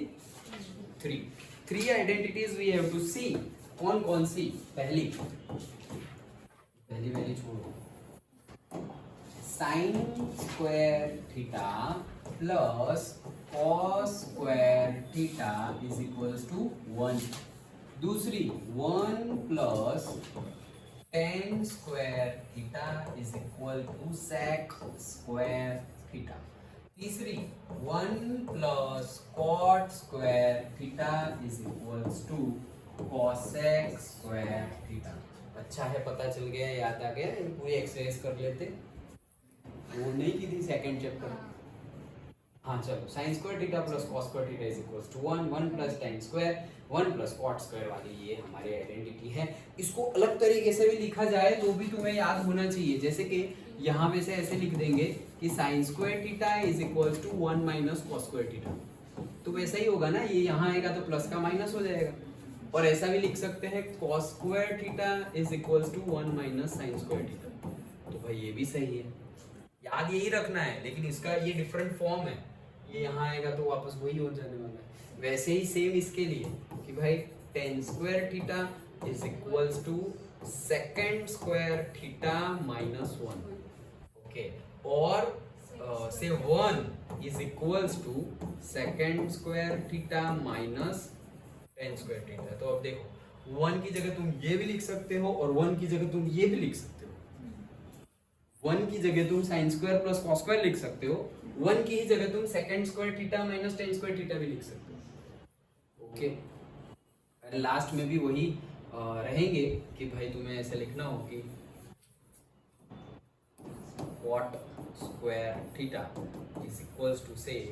3 identities we have to see. कौन कौन सी? पहली छोड़ो, sine square theta plus cos square theta is equals to 1। दूसरी 1 plus tan square theta is equal to sec square theta. तीसरी 1 plus cot square theta is equals to cosec square theta. अच्छा है, पता चल गया, याद आ गया। पूरी एक्सरसाइज कर लेते, वो नहीं की थी सेकंड चैप्टर। हाँ चलो, sine square theta plus cos square theta is equals to 1 plus tan square 1 plus cot square वाली ये हमारी आइडेंटिटी है। इसको अलग तरीके से भी लिखा जाए तो भी तुम्हें याद होना चाहिए। जैसे कि यहाँ पे से ऐसे लिख देंगे कि sine square theta is equals to 1 minus cos square theta, तो वैसा ही होगा ना, ये यहाँ आएगा तो प्लस का माइनस हो जाएगा। और ऐसा भी लिख सकते हैं cos square theta is equals to 1 minus sine square theta, तो भाई ये भी सही है। याद यही रखना है, लेकिन इसका ये डिफरेंट फॉर्म है, ये यहाँ आएगा तो वापस वही हो जाने वाला है। वैसे ही सेम इसके लिए कि भाई tan square theta is equals to second square theta minus 1। Okay, और से 1 is equals to second square theta minus tan square theta. तो अब देखो, 1 की जगह तुम ये भी लिख सकते हो और 1 की जगह तुम ये भी लिख सकते हो। 1 की जगह तुम sine square plus cos square लिख सकते हो, 1 की ही जगह तुम second square theta minus tan square theta भी लिख सकते हो। ओके, लास्ट में भी वही रहेंगे कि भाई तुम्हें ऐसे लिखना हो कि cot square theta is equals to से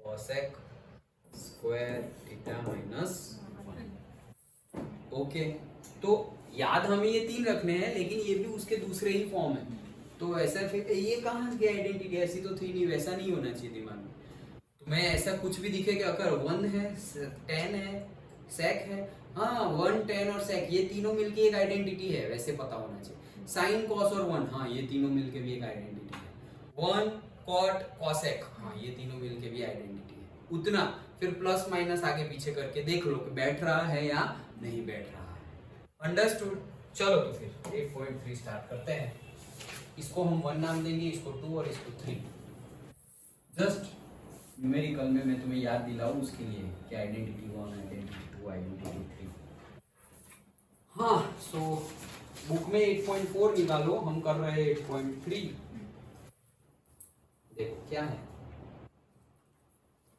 cosec square theta minus 1। Okay, तो याद हमें ये 3 रखने हैं, लेकिन ये भी उसके दूसरे ही फॉर्म है। तो ऐसा फिर ये कहाँ की आइडेंटिटी? ऐसी तो थी नहीं, वैसा नहीं होना चाहिए दिमाग में। तो मैं ऐसा कुछ भी दिखे कि अगर 1 है, tan है, sec है, हाँ 1 tan और sec ये तीनों मिलके एक आइडेंटिटी है, वैसे पता होना चाहिए। साइन cos और 1, हाँ ये तीनों मिलके भी एक आइडेंटिटी है। 1 cot cosec, हाँ ये तीनों मिलके भी आइडेंटिटी है। उतना फिर प्लस माइनस आगे पीछे करके देख लो कि बैठ रहा है या नहीं बैठ रहा है। अंडरस्टूड? चलो तो फिर 8.3 स्टार्ट करते हैं। इसको हम 1 नाम देंगे, इसको 2 और इसको 3। जस्ट न्यूमेरिकल में मैं तुम्हें याद दिलाऊं उसके लिए कि आइडेंटिटी 1, आइडेंटिटी 2, आइडेंटिटी 3। हाँ, सो बुक में 8.4 निकालो, हम कर रहे हैं 8.3। देखो क्या है।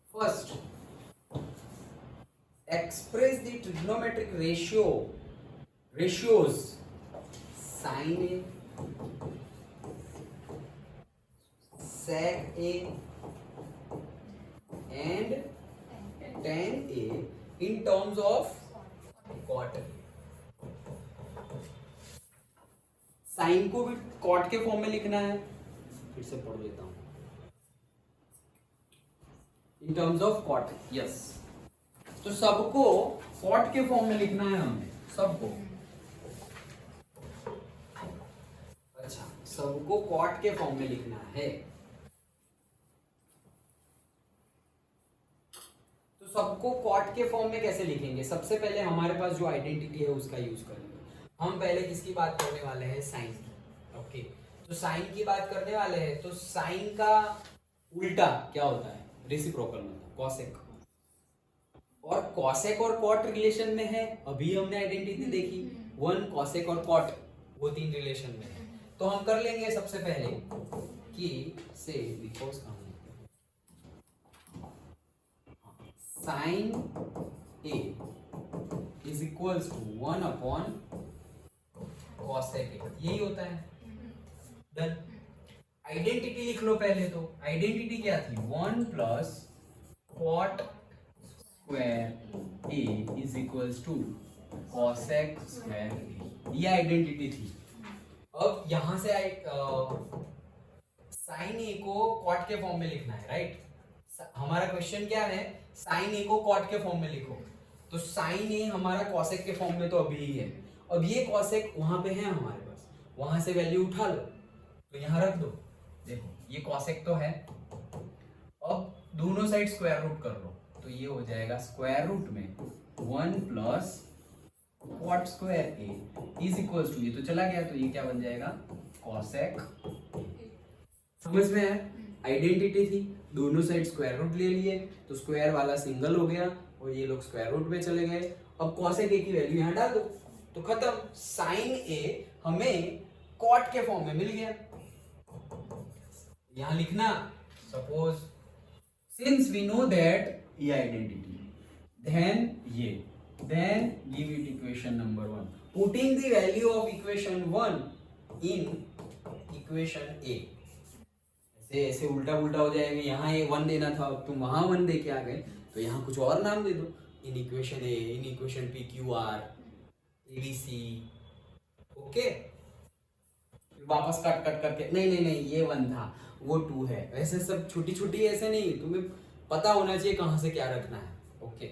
First, express the trigonometric ratios sin A, sec A and tan A in terms of cot A। Sine को भी कॉट के फॉर्म में लिखना है, फिर से पढ़ लेता हूं। In terms of cot, yes, तो सबको कॉट के फॉर्म में लिखना है हमें। सबको। अच्छा, सबको कॉट के फॉर्म में लिखना है, तो सबको कॉट के फॉर्म में कैसे लिखेंगे? सबसे पहले हमारे पास जो आइडेंटिटी है उसका यूज करेंगे। हम पहले किसकी बात करने वाले हैं? साइन की। ओके, तो साइन की बात करने वाले हैं, तो साइन का उल्टा क्या होता है? रेसिप्रोकल, मतलब कॉसेक। और कॉसेक और कॉट रिलेशन में है, अभी हमने आइडेंटिटी देखी, वन कॉसेक और कॉट वो तीन रिलेशन में है। तो हम कर लेंगे सबसे पहले कि से because sine A is equals to 1 upon cosec A, यही होता है। डन। आइडेंटिटी लिख लो पहले। तो आइडेंटिटी क्या थी? 1 plus cot square A is equals to cosec square A, ये आइडेंटिटी थी। अब यहां से साइन ए को कॉट के फॉर्म में लिखना है, राइट? हमारा क्वेश्चन क्या है? साइन ए को कॉट के फॉर्म में लिखो। तो साइन ए हमारा कॉसेक के फॉर्म में तो अभी ही है। अब ये कॉसेक वहां पे है हमारे पास, वहां से वैल्यू उठा लो तो यहां रख दो। देखो ये कॉसेक तो है, अब दोनों साइड स्क्वायर रूट कर लो तो ये हो जाएगा स्क्वायर रूट में 1 plus cot square A is equals to, ये तो चला गया तो ये क्या बन जाएगा? कॉसेक। समझ में है? आइडेंटिटी थी, दोनों साइड स्क्वायर रूट ले लिए तो स्क्वायर वाला सिंगल हो गया और ये लोग स्क्वायर रूट में चले गए। अब कॉसेक ए की वैल्यू यहां डाल दो तो खत्म। साइन ए हमें कॉट के फॉर्म में मिल गया। यहां लिखना, suppose since we know that ये identity, then give it equation number 1, putting the value of equation 1 in equation A। ऐसे उल्टा पुल्टा हो जाएगा, यहाँ ये 1 देना था, अब तुम वहां 1 दे के आ गए तो यहाँ कुछ और नाम दे दो, in equation A, in equation P Q R ABC। Okay, वापस कट करके नहीं ये 1 था वो 2 है, वैसे सब छोटी छोटी ऐसे नहीं, तुम्हें पता होना चाहिए कहां से क्या रखना है। ओके,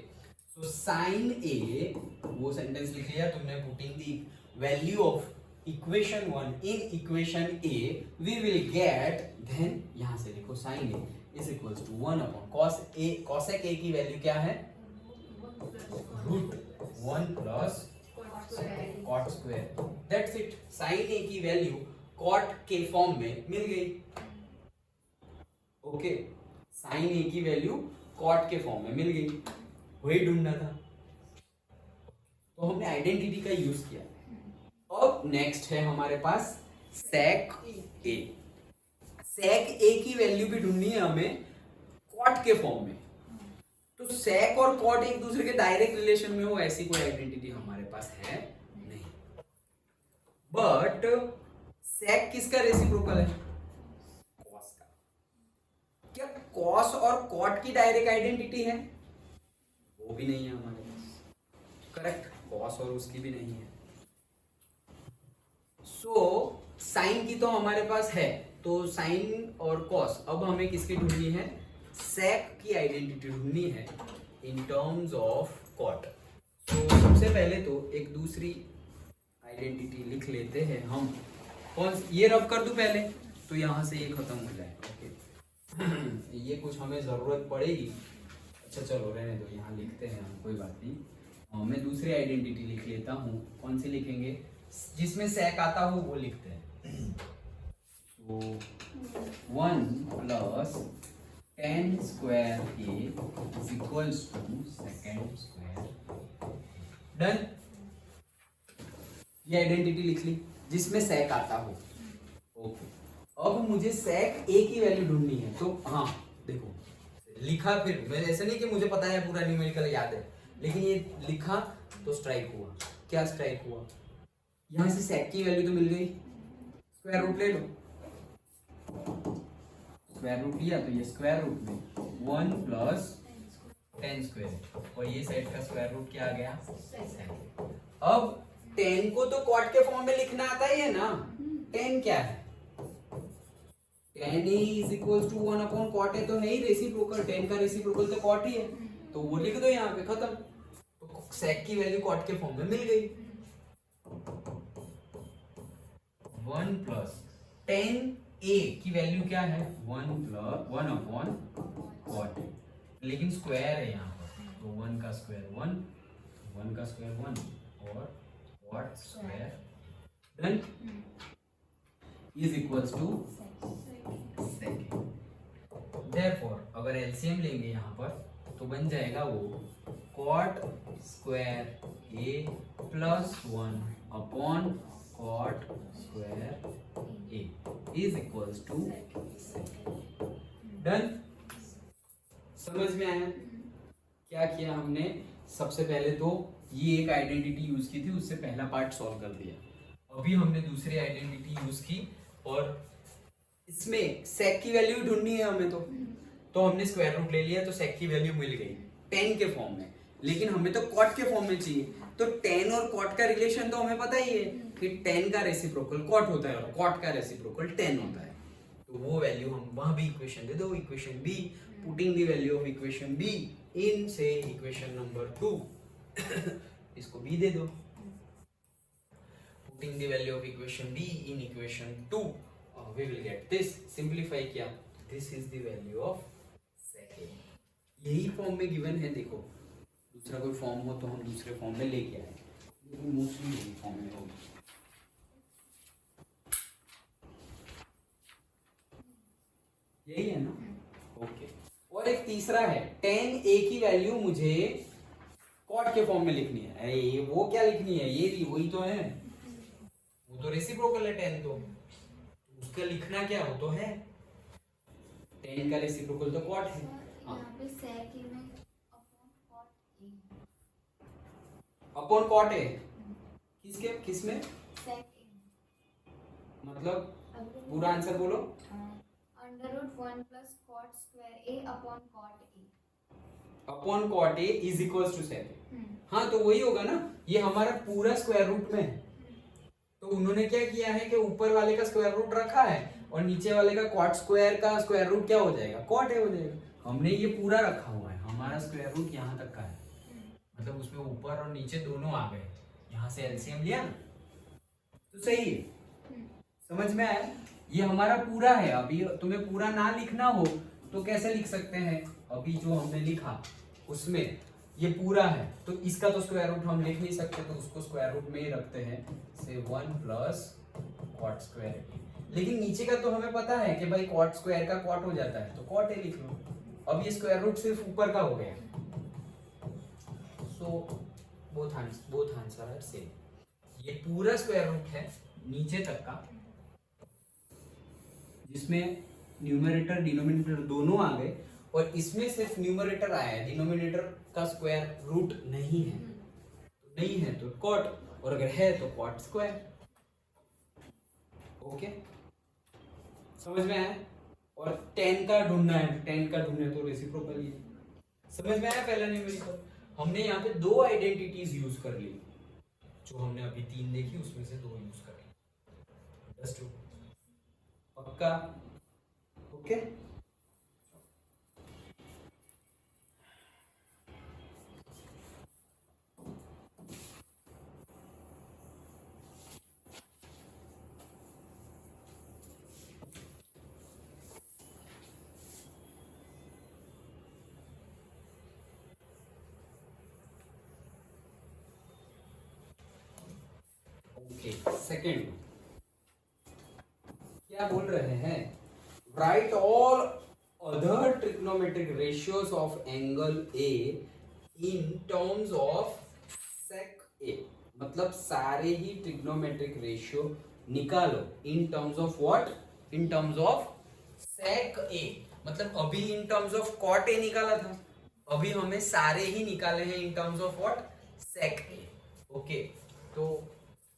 सो साइन ए, वो सेंटेंस लिख लिया तुमने, putting the value of equation 1 in equation A we will get, then यहां से लिखो sine A is equals to 1 upon cos A, cosec A की वैल्यू क्या है? Root 1 plus cot square, that's it. Sine A की वैल्यू कॉट के फॉर्म में मिल गई। ओके, साइन ए की वैल्यू कॉट के फॉर्म में मिल गई, वही ढूंढना था, तो हमने आइडेंटिटी का यूज किया। अब नेक्स्ट है हमारे पास सेक ए। सेक ए की वैल्यू भी ढूंढनी है हमें कॉट के फॉर्म में। तो सेक और कॉट एक दूसरे के डायरेक्ट रिलेशन में हो, ऐसी कोई आइडेंटिटी हमारे पास है नहीं। बट सेक किसका रेसिप्रोकल है? कॉस का। क्या कॉस और कॉट की डायरेक्ट आइडेंटिटी है? वो भी नहीं है हमारे पास। करेक्ट, कॉस और उसकी भी नहीं है। सो साइन की तो हमारे पास है, तो साइन और कॉस, अब हमें किसकी ढूंढनी है? सेक की आइडेंटिटी ढूंढनी है इन टर्म्स ऑफ कॉट। तो सबसे पहले तो एक दूसरी आइडेंटिटी लिख लेते हैं हम। कौन? ये रब कर दूं पहले तो यहां से ये खत्म हो जाए। ओके ये कुछ हमें जरूरत पड़ेगी। अच्छा चलो रहने दो, यहाँ लिखते हैं हम, कोई बात नहीं। मैं दूसरी आइडेंटिटी लिख लेता हूँ। कौन सी लिखेंगे? जिसमें सेक आता हो वो लिखते हैं। तो 1 plus tan square A is equals to second square. Done, ये आइडेंटिटी लिख ली जिसमें सेक आता हो। ओके, अब मुझे सेक ए की वैल्यू ढूंढनी है। तो हाँ देखो लिखा, फिर मैं ऐसे नहीं कि मुझे पता है पूरा न्यूमेरिकल याद है, लेकिन ये लिखा तो स्ट्राइक हुआ। क्या स्ट्राइक हुआ? यहां से सेक की वैल्यू तो मिल गई, स्क्वायर रूट ले लो। स्क्वायर रूट लिया तो ये स्क्वायर रूट में 1 प्लस tan स्क्वायर, और ये साइड का स्क्वायर रूट क्या आ गया? अब tan को तो कॉट के फॉर्म में लिखना आता ही है ना। tan क्या है? tan a is equals to 1 upon cot a, तो है ही रेसिप्रोकल। tan का रेसिप्रोकल तो cot ही है, तो वो लिख दो यहाँ पे, खत्म। तो सेक की वैल्यू कॉट के फॉर्म में मिल गई। 1 प्लस 10a की वैल्यू क्या है 1 अपॉन कॉट, लेकिन स्क्वायर है यहाँ पर, तो 1 का स्क्वायर 1 का स्क्वायर 1 और cot square done is equals to second. Therefore अगर एलसीएम लेंगे यहाँ पर तो बन जाएगा वो cot square A plus 1 upon cot square A is equals to done. समझ में आया क्या किया हमने? सबसे पहले तो ये एक आइडेंटिटी यूज की थी, उससे पहला पार्ट सॉल्व कर दिया। अभी हमने दूसरी आइडेंटिटी यूज की और इसमें सेक की वैल्यू ढूंढनी है हमें, तो हमने स्क्वायर रूट ले लिया तो सेक की वैल्यू मिल गई 10 के फॉर्म में, लेकिन हमें तो कॉट के फॉर्म में चाहिए। तो 10 और कॉट का रिलेशन तो हमें पता ही है कि 10 का रेसिप्रोकल कॉट होता है और कॉट का रेसिप्रोकल 10 होता है। तो वो वैल्यू हम वहां भी इक्वेशन दे दो, equation B, putting the value of equation B in से इक्वेशन नंबर 2 इसको बी दे दो, putting the value of equation B in equation 2 we will get this, simplify किया, this is the value of second। यही फॉर्म में गिवन है, देखो दूसरा कोई फॉर्म हो तो हम दूसरे फॉर्म में लेके आए, लेकिन मोस्टली यही फॉर्म में होगा। यही है ना? ओके। और एक तीसरा है 10a की वैल्यू मुझे कॉट के फॉर्म में लिखनी है। अरे वो क्या लिखनी है? ये भी वही तो है, वो तो रेसिप्रोकल है 10, तो उसका लिखना क्या हो तो है 10 का रेसिप्रोकल तो कॉट है। यहाँ पे sec A में अपॉन कॉट है किसके किसमें? sec A मतलब पूरा आंसर बोलो। √1 plus cot square A upon cot A upon cot A is equals to sec. हाँ तो वही होगा ना, ये हमारा पूरा स्क्वायर रूट में है, तो उन्होंने क्या किया है कि ऊपर वाले का स्क्वायर रूट रखा है और नीचे वाले का कॉट स्क्वायर का स्क्वायर रूट क्या हो जाएगा? कॉट ए हो जाएगा। हमने ये पूरा रखा हुआ है, हमारा स्क्वायर रूट यहाँ तक का है, मतलब उसमें ऊपर और नीचे दोनों आ गए, यहाँ से एलसीएम लिया ना तो सही है। समझ में आया? ये हमारा पूरा है। अभी तुम्हें पूरा ना लिखना हो तो कैसे लिख सकते हैं? अभी जो हमने लिखा उसमें ये पूरा है, तो इसका तो स्क्वायर रूट हम लिख नहीं सकते, तो उसको स्क्वायर रूट में ही रखते हैं, से 1 प्लस कॉट स्क्वायर ए। लेकिन नीचे का तो हमें पता है कि भाई कॉट स्क्वायर का कॉट हो जाता है, तो कॉट ए लिख लो। अब ये स्क्वायर रूट सिर्फ ऊपर का हो गया, so both answer are same. ये पूरा स्क्वायर रूट है नीचे तक का, जिसमें न्यूमरेटर डिनोमिनेटर दोनों आ गए, और इसमें सिर्फ न्यूमरेटर आया है, डिनोमिनेटर का स्क्वायर रूट नहीं है, तो नहीं है तो कॉट, और अगर है तो कॉट स्क्वायर। ओके, समझ में आया? और 10 का ढूंढना है, 10 का ढूंढना है तो रेसिप्रोकल ही है। समझ में आया? पहला न्यूमेरिकल हमने यहाँ पे 2 आइडेंटिटीज यूज कर ली, जो हमने अभी 3 देखी उसमें से 2 यूज कर ली। अंडरस्टूड? पक्का? ओके। सेकेंड क्या बोल रहे हैं? Right all other trigonometric ratios of angle A in terms of sec A. मतलब सारे ही ट्रिग्नोमेट्रिक रेशियो निकालो in terms of what? In terms of sec A. मतलब अभी in terms of cot A निकाला था, अभी हमें सारे ही निकाले हैं in terms of what? Sec A. Okay, तो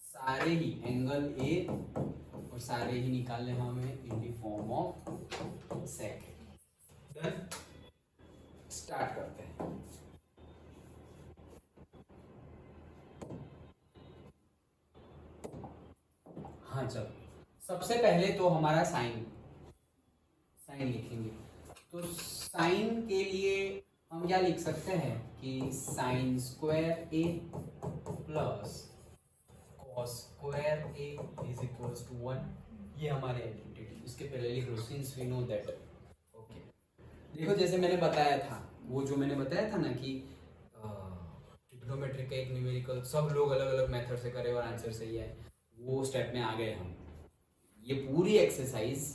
सारे ही एंगल ए और सारे ही निकालने हमें in the form of sec. Done, start करते हैं। हाँ चलो, सबसे पहले तो हमारा साइन लिखेंगे। तो साइन के लिए हम क्या लिख सकते हैं कि sine square A plus cos square a is equals to 1. ये हमारी आइडेंटिटी, इसके पहले लिख लो since we know that. Okay, देखो जैसे मैंने बताया था, वो जो मैंने बताया था ना कि ट्रिग्नोमेट्री का एक न्यूमेरिकल सब लोग अलग अलग मेथड से करे और आंसर सही है, वो स्टेप में आ गए हम. ये पूरी एक्सरसाइज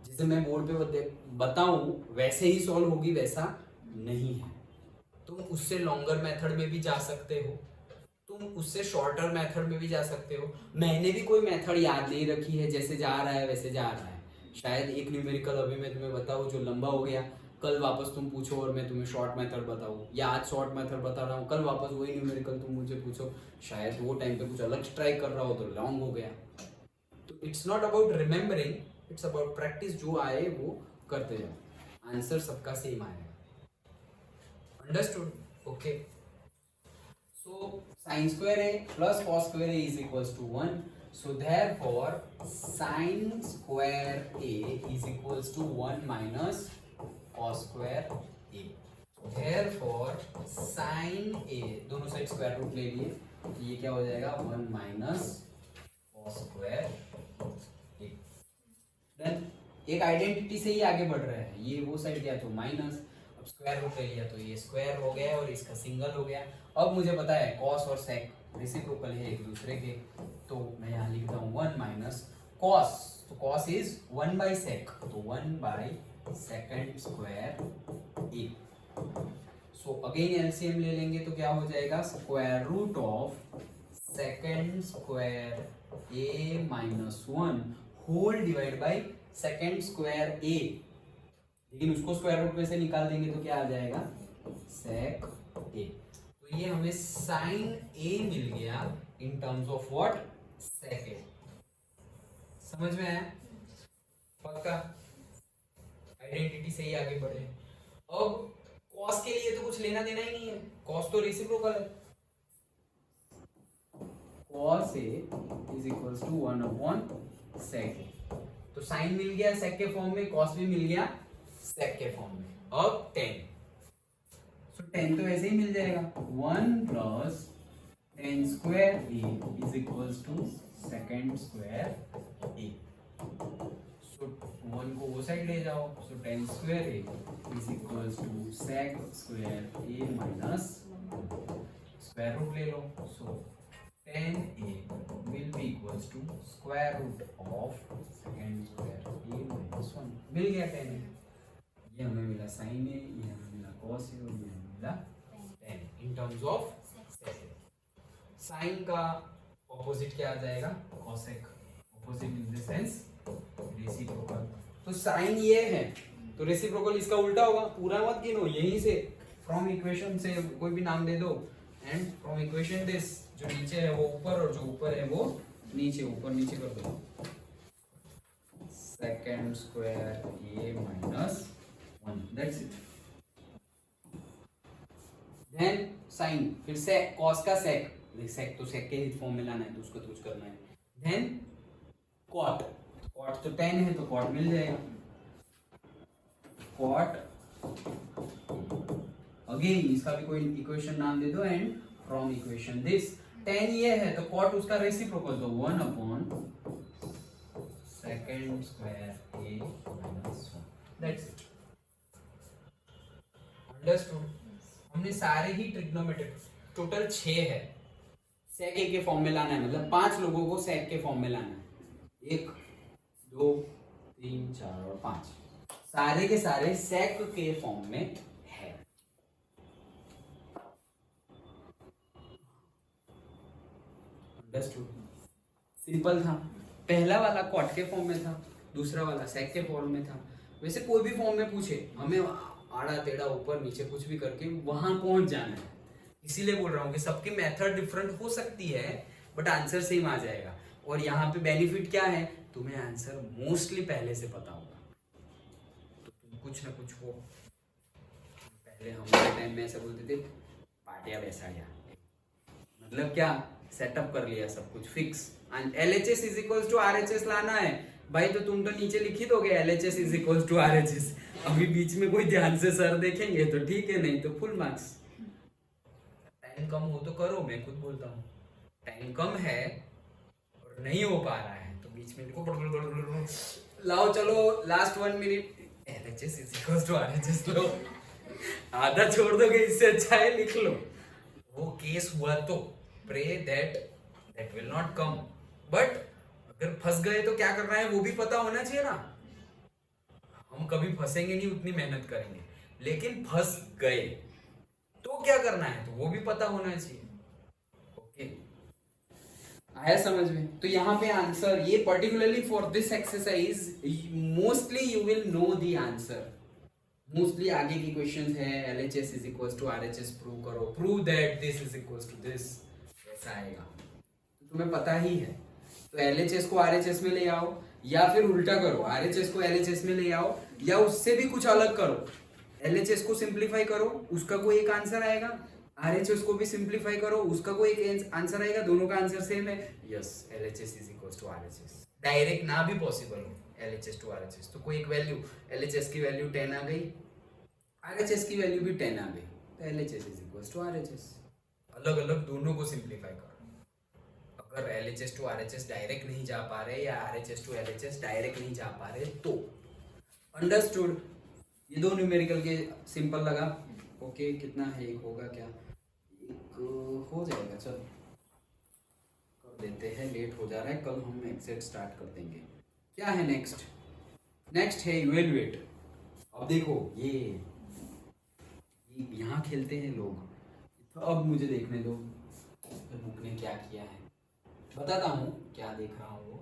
जैसे मैं बोर्ड पे बताऊं वैसे ही सॉल्व होगी, वैसा नहीं है. तुम उससे लॉन्गर मेथड में भी जा सकते हो, तुम उससे शॉर्टर मेथड में भी जा सकते हो. मैंने भी कोई मेथड याद नहीं रखी है, जैसे जा रहा है वैसे जा रहा है. शायद एक न्यूमेरिकल अभी मैं तुम्हें बताऊं जो लंबा हो गया, कल वापस तुम पूछो और मैं तुम्हें शॉर्ट मेथड बताऊं, या आज शॉर्ट मेथड बता रहा हूँ, कल वापस वही न्यूमेरिकल तुम मुझे पूछो, शायद वो टाइम पे कुछ अलग ट्राई कर रहा हो तो लॉन्ग हो गया. तो it's not about remembering, it's about practice. जो आए वो करते जाओ, आंसर सबका सेम आएगा. Understood? Okay. So sin square a plus cos square a is equals to 1. So therefore sin square a is equals to 1 minus cos square a. Therefore sin a, दोनों साइड स्क्वायर रूट ले लिए, ये क्या हो जाएगा 1 minus cos square a. Then एक आइडेंटिटी से ही आगे बढ़ रहा है, ये वो साइड गया तो माइनस, अब स्क्वायर रूट ले लिया तो ये स्क्वायर हो गया और इसका सिंगल हो गया. अब मुझे पता है कॉस और सेक रेसिप्रोकल है एक दूसरे के, तो मैं यहाँ लिखता हूँ 1 माइनस कॉस, तो कॉस इज 1 बाई सेक, तो 1 by second square A. So again LCM ले लेंगे तो क्या हो जाएगा, square root of second square A minus 1 whole divide by second square A. लेकिन उसको स्क्वायर रूट में से निकाल देंगे तो क्या आ जाएगा, सेक ए. तो ये हमें साइन ए मिल गया इन टर्म्स ऑफ व्हाट, सेक ए. समझ में आया? पक्का? आइडेंटिटी से ही आगे बढ़े. अब कॉस के लिए तो कुछ लेना देना ही नहीं है, कॉस तो रेसिप्रोकल है. Cos A is equals to 1 upon sec A. तो साइन मिल गया सेक के फॉर्म में, कॉस भी मिल गया सेक के फॉर्म में. अब 10, सो 10 तो ऐसे ही मिल जाएगा, 1 plus 10 square A is equals to second square A. So 1 को वो साइड ले जाओ, so 10 square A is equals to sec square A minus square root ले लो. सो 10a will be equals to square root of second square a minus 1. मिल गया 10a. ये हमें मिला sin a, ये हमें मिला cos a और ये हमें मिला 10 in terms of sec. sin का opposite क्या आ जाएगा, cosec. opposite in the sense reciprocal. तो sin ये है तो reciprocal इसका उल्टा होगा. पूरा मत गिनो, यहीं से from equation से कोई भी नाम दे दो, and from equation this जो नीचे है वो ऊपर और जो ऊपर है वो नीचे, ऊपर नीचे कर दो. Second square A minus 1, that's it. Then sine, फिर सेक, कॉस का सेक, सेक तो सेक के ही फॉर्म में लाना है तो उसको तो कुछ करना है. देन कॉट, कॉट तो 10 है तो कॉट मिल जाएगा. कॉट अगेन इसका भी कोई इक्वेशन नाम दे दो, एंड फ्रॉम इक्वेशन दिस 10 ये है तो कॉट उसका रेसिप्रोकल, तो 1 upon second square A minus 1, that's it. Understood? हमने सारे ही ट्रिग्नोमेट्री, टोटल 6 है, सेक ए के फॉर्म में लाना है, मतलब 5 लोगों को सेक के फॉर्म में लाना है. 1 2 3 4 और 5 सारे के सारे सेक के फॉर्म में है. सिंपल था. पहला वाला कॉट के फॉर्म में था, दूसरा वाला सेक के फॉर्म में था. वैसे कोई भी फॉर्म में पूछे, हमें आड़ा टेढ़ा ऊपर नीचे कुछ भी करके वहां पहुंच जाना है. इसीलिए बोल रहा हूँ कि सबकी मेथड डिफरेंट हो सकती है बट आंसर सेम आ जाएगा. और यहाँ पे बेनिफिट क्या है, तुम्हें आंसर मोस्टली पहले से पता होगा, तो तुम कुछ ना कुछ हो. पहले हमारे टाइम में ऐसा बोलते थे पाटिया बैसाड़िया, मतलब क्या, सेटअप कर लिया सब कुछ fix. And LHS is equals to RHS लाना है भाई, तो तुम तो नीचे लिख ही दोगे LHS is equals to RHS. अभी बीच में कोई ध्यान से सर देखेंगे तो ठीक है, नहीं तो फुल मार्क्स. टाइम कम हो तो करो, मैं खुद बोलता हूँ टाइम कम है और नहीं हो पा रहा है तो बीच में देखो लाओ चलो last 1 minute LHS is equals to RHS लो, आधा छोड़ दोगे इससे अच्छा है लिख लो। वो केस हुआ तो pray that will not come, but अगर फंस गए तो क्या करना है वो भी पता होना चाहिए ना। हम कभी फंसेंगे नहीं, उतनी मेहनत करेंगे, लेकिन फंस गए तो क्या करना है तो वो भी पता होना चाहिए। ओके, आया समझ में? तो यहाँ पे आंसर ये particularly for this exercise mostly you will know the answer. Mostly आगे की क्वेश्चंस है LHS is equals to RHS prove करो, prove that this is equals to this, ऐसा आएगा तो तुम्हें पता ही है। तो LHS को RHS में ले आओ या फिर उल्टा करो, RHS को LHS में ले आओ या उससे भी कुछ अलग करो। LHS को सिंप्लीफाई करो, उसका कोई एक आंसर आएगा, RHS को भी सिंप्लीफाई करो, उसका कोई एक आंसर आएगा, दोनों का आंसर सेम है। Yes, LHS is equals to RHS। Direct ना भी पॉसिबल हो LHS टू RHS तो कोई एक वैल्यू, LHS की वैल्यू 10 आ गई, RHS की वैल्यू भी 10 आ गई, तो LHS is equals to RHS। अलग अलग दोनों को सिंप्लीफाई करो। अगर LHS टू RHS डायरेक्ट नहीं जा पा रहे या RHS टू LHS डायरेक्ट नहीं जा पा रहे तो अंडरस्टूड। ये दो न्यूमेरिकल के सिंपल लगा। ओके, कितना है, एक होगा क्या? एक हो जाएगा, चल कर देते हैं, लेट हो जा रहा है, कल हम एक्सेट स्टार्ट कर देंगे। क्या है नेक्स्ट? नेक्स्ट है इवेल्युएट। अब देखो ये यहाँ खेलते हैं लोग, तो अब मुझे देखने दो बुक ने क्या किया है, बताता हूँ क्या देख रहा हूँ वो।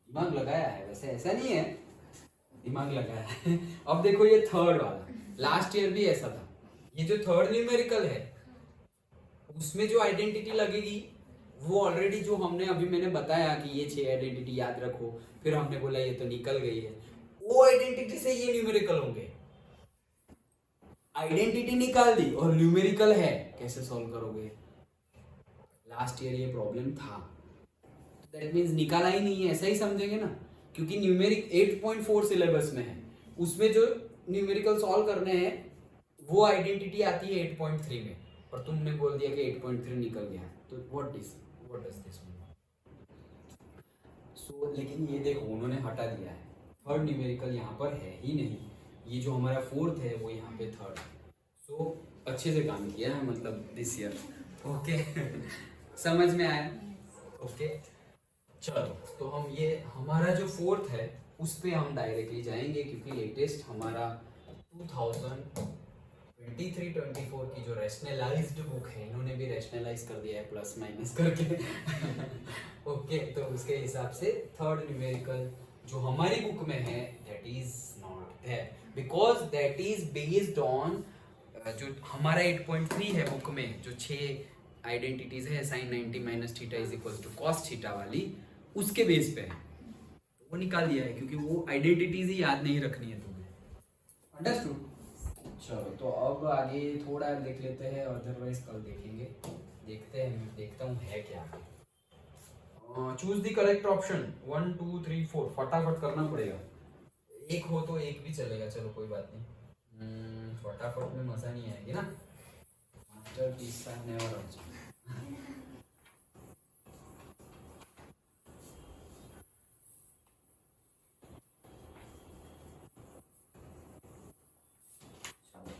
दिमाग लगाया है, वैसे ऐसा नहीं है, दिमाग लगाया है। अब देखो ये थर्ड वाला, लास्ट ईयर भी ऐसा था। ये जो थर्ड न्यूमेरिकल है उसमें जो आइडेंटिटी लगेगी वो ऑलरेडी जो हमने अभी मैंने बताया कि ये 6 आइडेंटिटी याद रखो, फिर हमने बोला ये तो निकल गई है, वो आइडेंटिटी से ये न्यूमेरिकल होंगे। आइडेंटिटी निकाल दी और न्यूमेरिकल है, कैसे सॉल्व करोगे? लास्ट ईयर ये प्रॉब्लम था, दैट मींस निकाला ही नहीं है, ऐसा ही समझेंगे ना, क्योंकि न्यूमेरिक 8.4 सिलेबस में है, उसमें जो न्यूमेरिकल सॉल्व करने हैं वो आइडेंटिटी आती है 8.3 में, और तुमने बोल दिया कि 8.3 निकल गया, तो व्हाट डज दिस मीन? सो लेकिन ये देखो उन्होंने हटा दिया है, थर्ड न्यूमेरिकल यहाँ पर है ही नहीं, ये जो हमारा फोर्थ है वो यहाँ पे थर्ड। सो अच्छे से काम किया है मतलब दिस ईयर। ओके समझ में आया? ओके चलो, तो हम ये हमारा जो फोर्थ है उस पे हम डायरेक्टली जाएंगे, क्योंकि लेटेस्ट हमारा 2023-24 की जो रैशनलाइज्ड बुक है, इन्होंने भी रैशनलाइज कर दिया है प्लस माइनस करके। ओके, तो उसके हिसाब से थर्ड न्यूमेरिकल जो हमारी बुक में है that is not there, because that is based on जो हमारा 8.3 है बुक में, जो 6 आइडेंटिटीज है sin 90 माइनस थीटा is equal to cos theta वाली, उसके बेस पे है, तो वो निकाल दिया है, क्योंकि वो आइडेंटिटीज ही याद नहीं रखनी है तुम्हें। अंडरस्टूड? चलो, तो अब आगे थोड़ा देख लेते हैं, अदरवाइज कल देखेंगे। देखते हैं, मैं देखता हूँ है क्या। चूज द करेक्ट ऑप्शन 1 2 3 4, फटाफट करना पड़ेगा। एक हो तो एक भी चलेगा, चलो कोई बात नहीं। फटाफट में मजा नहीं आएगी ना, मास्टरपीस का नेवर ऑल्सो।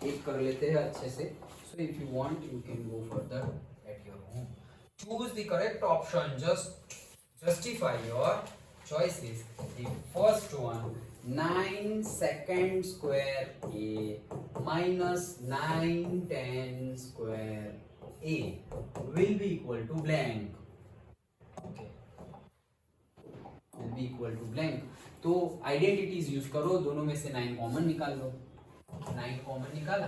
एक कर लेते हैं अच्छे से। So if you want you can go further at your home. Choose the correct option, just justify your choices. The first one, 9 secant square a minus 9 tan square a will be equal to blank. Okay, will be equal to blank. तो आइडेंटिटीज यूज करो, दोनों में से 9 कॉमन निकाल लो। 9 कॉमन निकाला,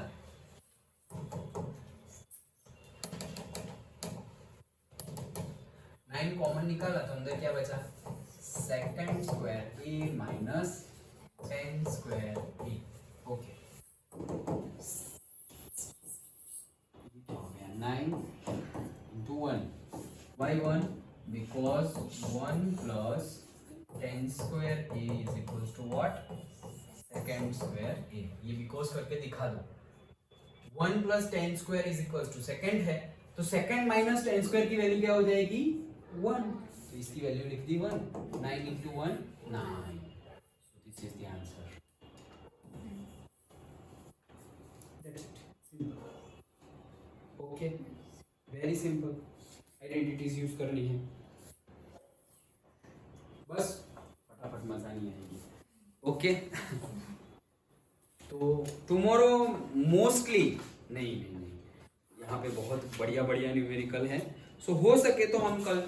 9 कॉमन निकाला तो अंदर क्या बचा? Second square A minus 10 square B. Okay, 9 into 1 by 1 because 1 plus 10 square a is equals to what? Second square A, ये बिकॉज करके दिखा दो। 1 plus ten square is equal to second है, तो सेकेंड माइनस टेन स्क्वायर की वैल्यू क्या हो जाएगी 1, तो इसकी वैल्यू लिख दी 1, 9 into 1 9, so this is the answer. That's it. Simple. Okay, very simple. Identities use करनी है, बस फटाफट मजा नहीं आएगी। ओके तो टुमारो मोस्टली नहीं, यहाँ पे बहुत बढ़िया बढ़िया न्यूमेरिकल है, सो हो सके तो हम कल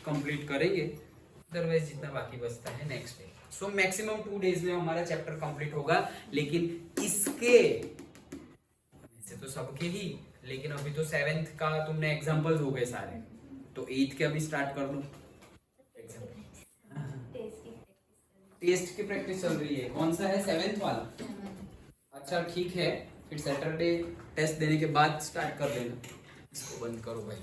कंप्लीट करेंगे, अदरवाइज जितना बाकी बचता है next day. So maximum 2 days में हमारा चैप्टर कंप्लीट होगा, लेकिन इसके से तो सबके ही, लेकिन अभी तो 7th का तुमने एग्जांपल्स हो गए सारे, तो 8th के अभी स्टार्ट कर लो। टेस्ट की प्रैक्टिस चल रही है, कौन सा है 7th वाला? अच्छा ठीक है, फिर सैटरडे टेस्ट देने के बाद स्टार्ट कर देना। इसको बंद करो भाई।